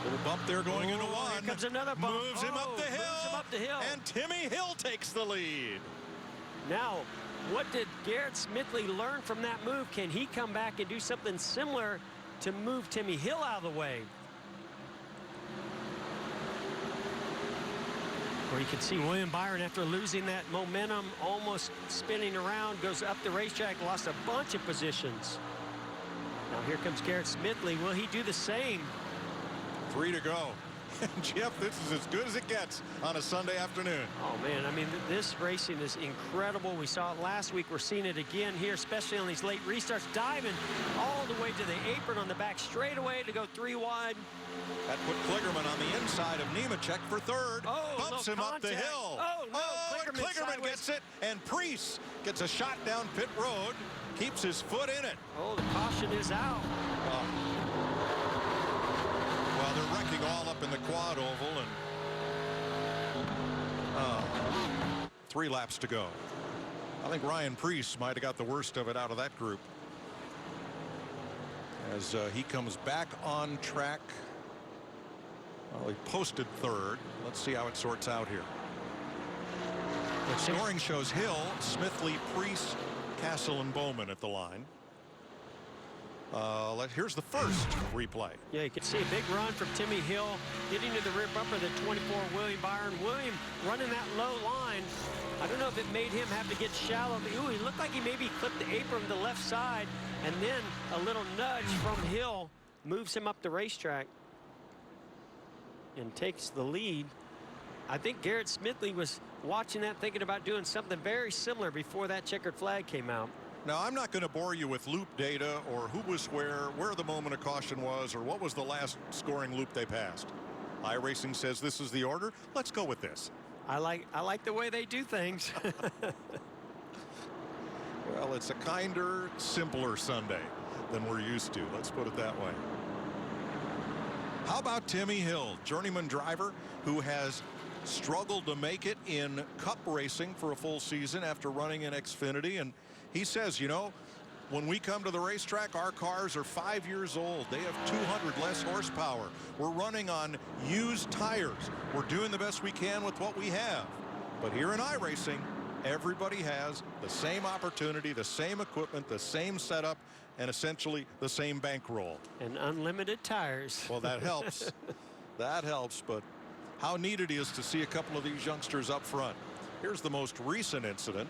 Speaker 1: Little bump there going into one.
Speaker 4: Here comes another bump.
Speaker 1: Moves him up the hill.
Speaker 4: Moves him up the hill.
Speaker 1: And Timmy Hill takes the lead.
Speaker 4: Now, what did Garrett Smithley learn from that move? Can he come back and do something similar to move Timmy Hill out of the way? Where you can see William Byron, after losing that momentum, almost spinning around, goes up the racetrack, lost a bunch of positions. Now here comes Garrett Smithley. Will he do the same?
Speaker 1: 3 to go. Jeff, this is as good as it gets on a Sunday afternoon.
Speaker 4: Oh, man, I mean, this racing is incredible. We saw it last week. We're seeing it again here, especially on these late restarts, diving all the way to the apron on the back straightaway to go 3 wide.
Speaker 1: That put Kligerman on the inside of Nemechek for third.
Speaker 4: Oh,
Speaker 1: bumps him up the hill.
Speaker 4: Oh, no,
Speaker 1: Kligerman gets it, and Preece gets a shot down pit road, keeps his foot in it.
Speaker 4: Oh, the caution is out.
Speaker 1: Well, they're wrecking all up in the quad oval, and 3 laps to go. I think Ryan Preece might have got the worst of it out of that group as he comes back on track. Well, he posted third. Let's see how it sorts out here. The scoring shows Hill, Smithley, Preece, Castle, and Bowman at the line. Here's the first replay.
Speaker 4: Yeah, you can see a big run from Timmy Hill, getting to the rear bumper of the 24 William Byron. William running that low line. I don't know if it made him have to get shallow. Ooh, he looked like he maybe clipped the apron to the left side, and then a little nudge from Hill moves him up the racetrack and takes the lead. I think Garrett Smithley was watching that, thinking about doing something very similar before that checkered flag came out.
Speaker 1: Now, I'm not going to bore you with loop data or who was where the moment of caution was, or what was the last scoring loop they passed. iRacing says this is the order. Let's go with this.
Speaker 4: I like the way they do things.
Speaker 1: Well, it's a kinder, simpler Sunday than we're used to. Let's put it that way. How about Timmy Hill, journeyman driver who has struggled to make it in Cup racing for a full season after running in Xfinity, and he says, you know, when we come to the racetrack, our cars are 5 years old. They have 200 less horsepower. We're running on used tires. We're doing the best we can with what we have. But here in iRacing, everybody has the same opportunity, the same equipment, the same setup, and essentially the same bankroll.
Speaker 4: And unlimited tires.
Speaker 1: Well, that helps. That helps, but how neat it is to see a couple of these youngsters up front. Here's the most recent incident.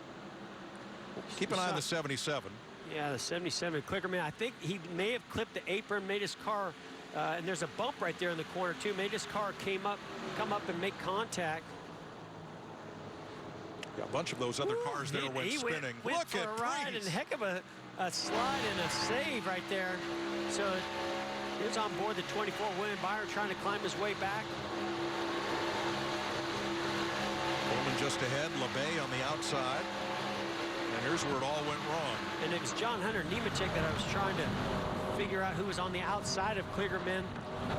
Speaker 1: Keep an eye on the 77.
Speaker 4: Yeah, the 77 Clickerman. I think he may have clipped the apron, made his car, and there's a bump right there in the corner too. Made his car come up and make contact.
Speaker 1: Yeah, a bunch of those other cars there went spinning.
Speaker 4: Went
Speaker 1: Look
Speaker 4: for
Speaker 1: at
Speaker 4: a ride, and heck of a slide and a save right there. So here's on board the 24 William Byron trying to climb his way back.
Speaker 1: Bowman just ahead, LeBay on the outside. And here's where it all went wrong.
Speaker 4: And it was John Hunter Nemechek that I was trying to figure out who was on the outside of Kligerman.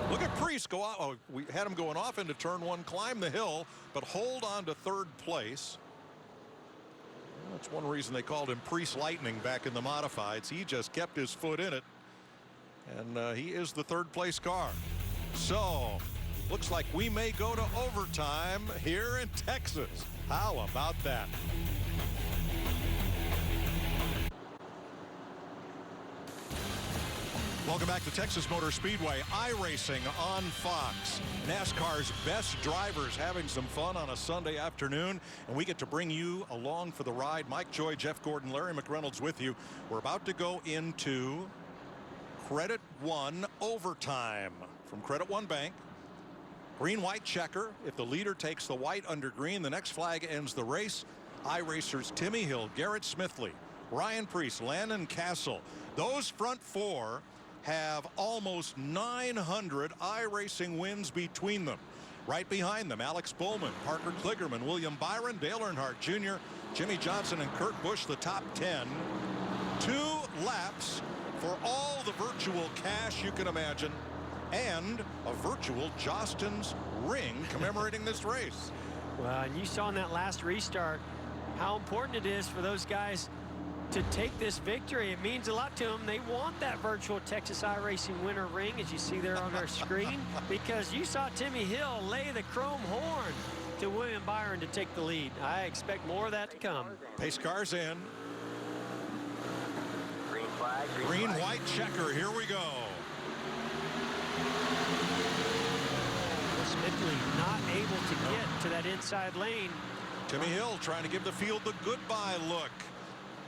Speaker 1: Look at Priest go out. Oh, we had him going off into turn one, climb the hill, but hold on to third place. That's one reason they called him Priest Lightning back in the modifieds. He just kept his foot in it. And he is the third place car. So looks like we may go to overtime here in Texas. How about that? Welcome back to Texas Motor Speedway. iRacing on Fox. NASCAR's best drivers having some fun on a Sunday afternoon, and we get to bring you along for the ride. Mike Joy, Jeff Gordon, Larry McReynolds with you. We're about to go into Credit One overtime from Credit One Bank. Green-white checker. If the leader takes the white under green, the next flag ends the race. iRacers Timmy Hill, Garrett Smithley, Ryan Priest, Landon Castle. Those front four have almost 900 iRacing wins between them. Right behind them, Alex Bowman, Parker Kligerman, William Byron, Dale Earnhardt Jr., Jimmy Johnson, and Kurt Busch, the top 10. 2 laps for all the virtual cash you can imagine, and a virtual Jostens ring commemorating this race.
Speaker 4: Well, and you saw in that last restart how important it is for those guys to take this victory. It means a lot to them. They want that virtual Texas iRacing winner ring, as you see there on our screen, because you saw Timmy Hill lay the chrome horn to William Byron to take the lead. I expect more of that to come.
Speaker 1: Pace cars in.
Speaker 16: Green flag.
Speaker 1: Green, white checker. Here we go.
Speaker 4: Smithley not able to get to that inside lane.
Speaker 1: Timmy Hill trying to give the field the goodbye look.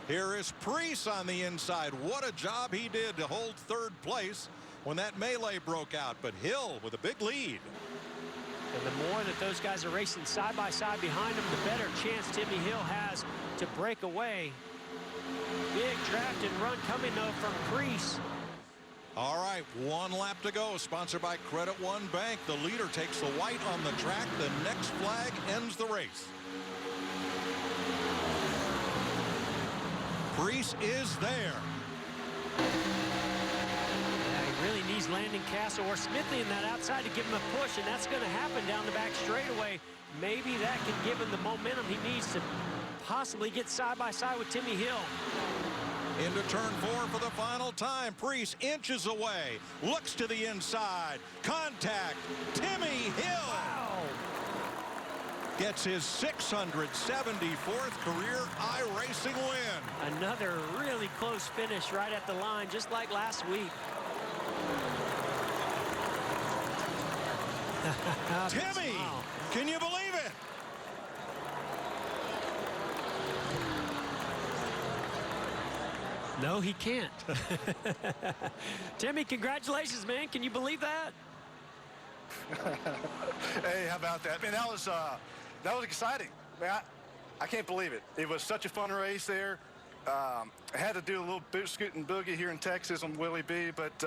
Speaker 1: Here is Priest on the inside. What a job he did to hold third place when that melee broke out. But Hill with a big lead.
Speaker 4: And the more that those guys are racing side by side behind him, the better chance Timmy Hill has to break away. Big draft and run coming though from Priest.
Speaker 1: All right, 1 lap to go. Sponsored by Credit One Bank. The leader takes the white on the track. The next flag ends the race. Priest is there.
Speaker 4: Yeah, he really needs Landon Castle or Smithley in that outside to give him a push, and that's going to happen down the back straightaway. Maybe that can give him the momentum he needs to possibly get side by side with Timmy Hill.
Speaker 1: Into turn 4 for the final time. Priest inches away, looks to the inside. Contact. Timmy Hill.
Speaker 4: Wow.
Speaker 1: gets his 674th career iRacing win.
Speaker 4: Another really close finish right at the line, just like last week.
Speaker 1: Timmy, can you believe it?
Speaker 4: No, he can't. Timmy, congratulations, man. Can you believe that?
Speaker 17: Hey, how about that? Man, that was exciting. Man, I can't believe it. It was such a fun race there. I had to do a little boot scooting boogie here in Texas on Willie B, but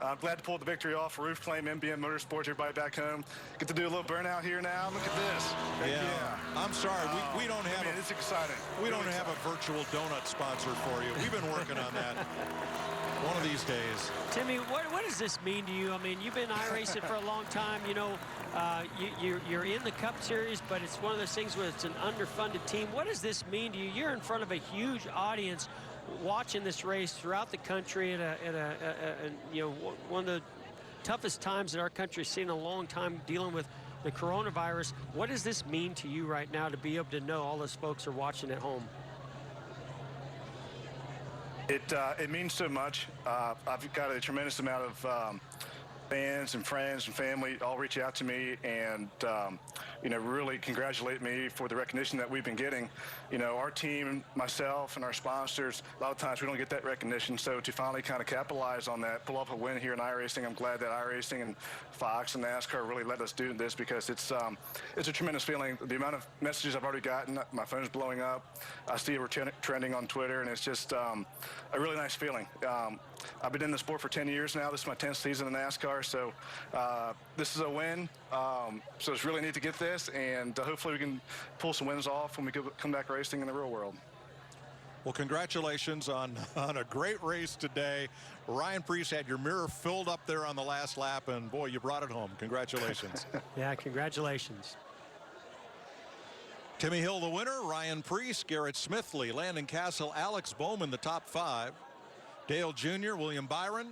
Speaker 17: I'm glad to pull the victory off for Roof Claim, MBM Motorsports, everybody back home. Get to do a little burnout here now. Look at this.
Speaker 1: Yeah. I'm sorry. We don't have
Speaker 17: it's exciting.
Speaker 1: We don't have a virtual donut sponsor for you. We've been working on that. One of these days.
Speaker 4: Timmy, what does this mean to you? I mean, you've been iRacing for a long time. You know, you're in the Cup Series, but it's one of those things where it's an underfunded team. What does this mean to you? You're in front of a huge audience watching this race throughout the country at you know, one of the toughest times that our country's seen in a long time, dealing with the coronavirus. What does this mean to you right now to be able to know all those folks are watching at home?
Speaker 17: It means so much. I've got a tremendous amount of fans and friends and family all reach out to me and you know, really congratulate me for the recognition that we've been getting. You know, our team, myself, and our sponsors, a lot of times we don't get that recognition. So to finally kind of capitalize on that, pull off a win here in iRacing, I'm glad that iRacing and Fox and NASCAR really let us do this, because it's a tremendous feeling. The amount of messages I've already gotten, my phone's blowing up. I see we're trending on Twitter, and it's just a really nice feeling. I've been in the sport for 10 years now. This is my 10th season in NASCAR, so this is a win. So it's really neat to get this, and hopefully we can pull some wins off when we come back racing in the real world.
Speaker 1: Well, congratulations on a great race today. Ryan Preece had your mirror filled up there on the last lap, and boy, you brought it home. Congratulations.
Speaker 4: Yeah, congratulations.
Speaker 1: Timmy Hill, the winner. Ryan Preece, Garrett Smithley, Landon Castle, Alex Bowman, the top 5. Dale Jr., William Byron,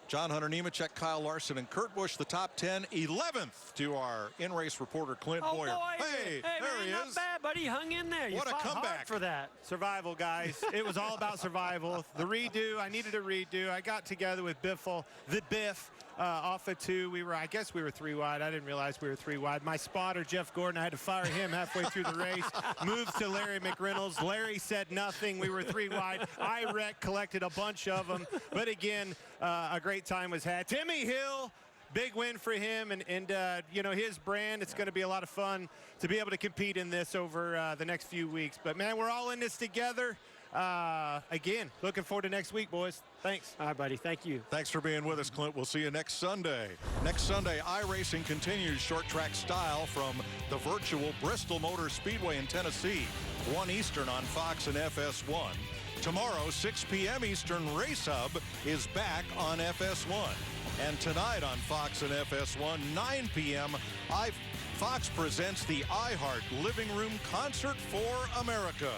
Speaker 1: John Hunter Nemechek, Kyle Larson, and Kurt Busch, the top 10. 11th to our in-race reporter, Clint Boyer.
Speaker 4: Boy,
Speaker 1: hey, there
Speaker 4: man,
Speaker 1: he
Speaker 4: not
Speaker 1: is.
Speaker 4: bad, buddy. Hung in there.
Speaker 1: What
Speaker 4: you
Speaker 1: a
Speaker 4: fought
Speaker 1: comeback
Speaker 4: hard for that.
Speaker 3: Survival, guys. It was all about survival. The redo, I needed a redo. I got together with Biffle, the Biff, off of 2. I guess we were 3 wide. I didn't realize we were 3 wide. My spotter, Jeff Gordon, I had to fire him halfway through the race. Moved to Larry McReynolds. Larry said nothing. We were 3 wide. iRec collected a bunch of them. But again, a great time was had. Timmy Hill, big win for him, and you know, his brand. It's going to be a lot of fun to be able to compete in this over the next few weeks. But man, we're all in this together. Again, looking forward to next week, boys. Thanks.
Speaker 4: All right, buddy. Thank you.
Speaker 1: Thanks for being with us, Clint. We'll see you next Sunday. Next Sunday, iRacing continues short track style from the virtual Bristol Motor Speedway in Tennessee. 1 Eastern on Fox and FS1. Tomorrow, 6 p.m. Eastern, Race Hub is back on FS1. And tonight on Fox and FS1, 9 p.m., Fox presents the iHeart Living Room Concert for America.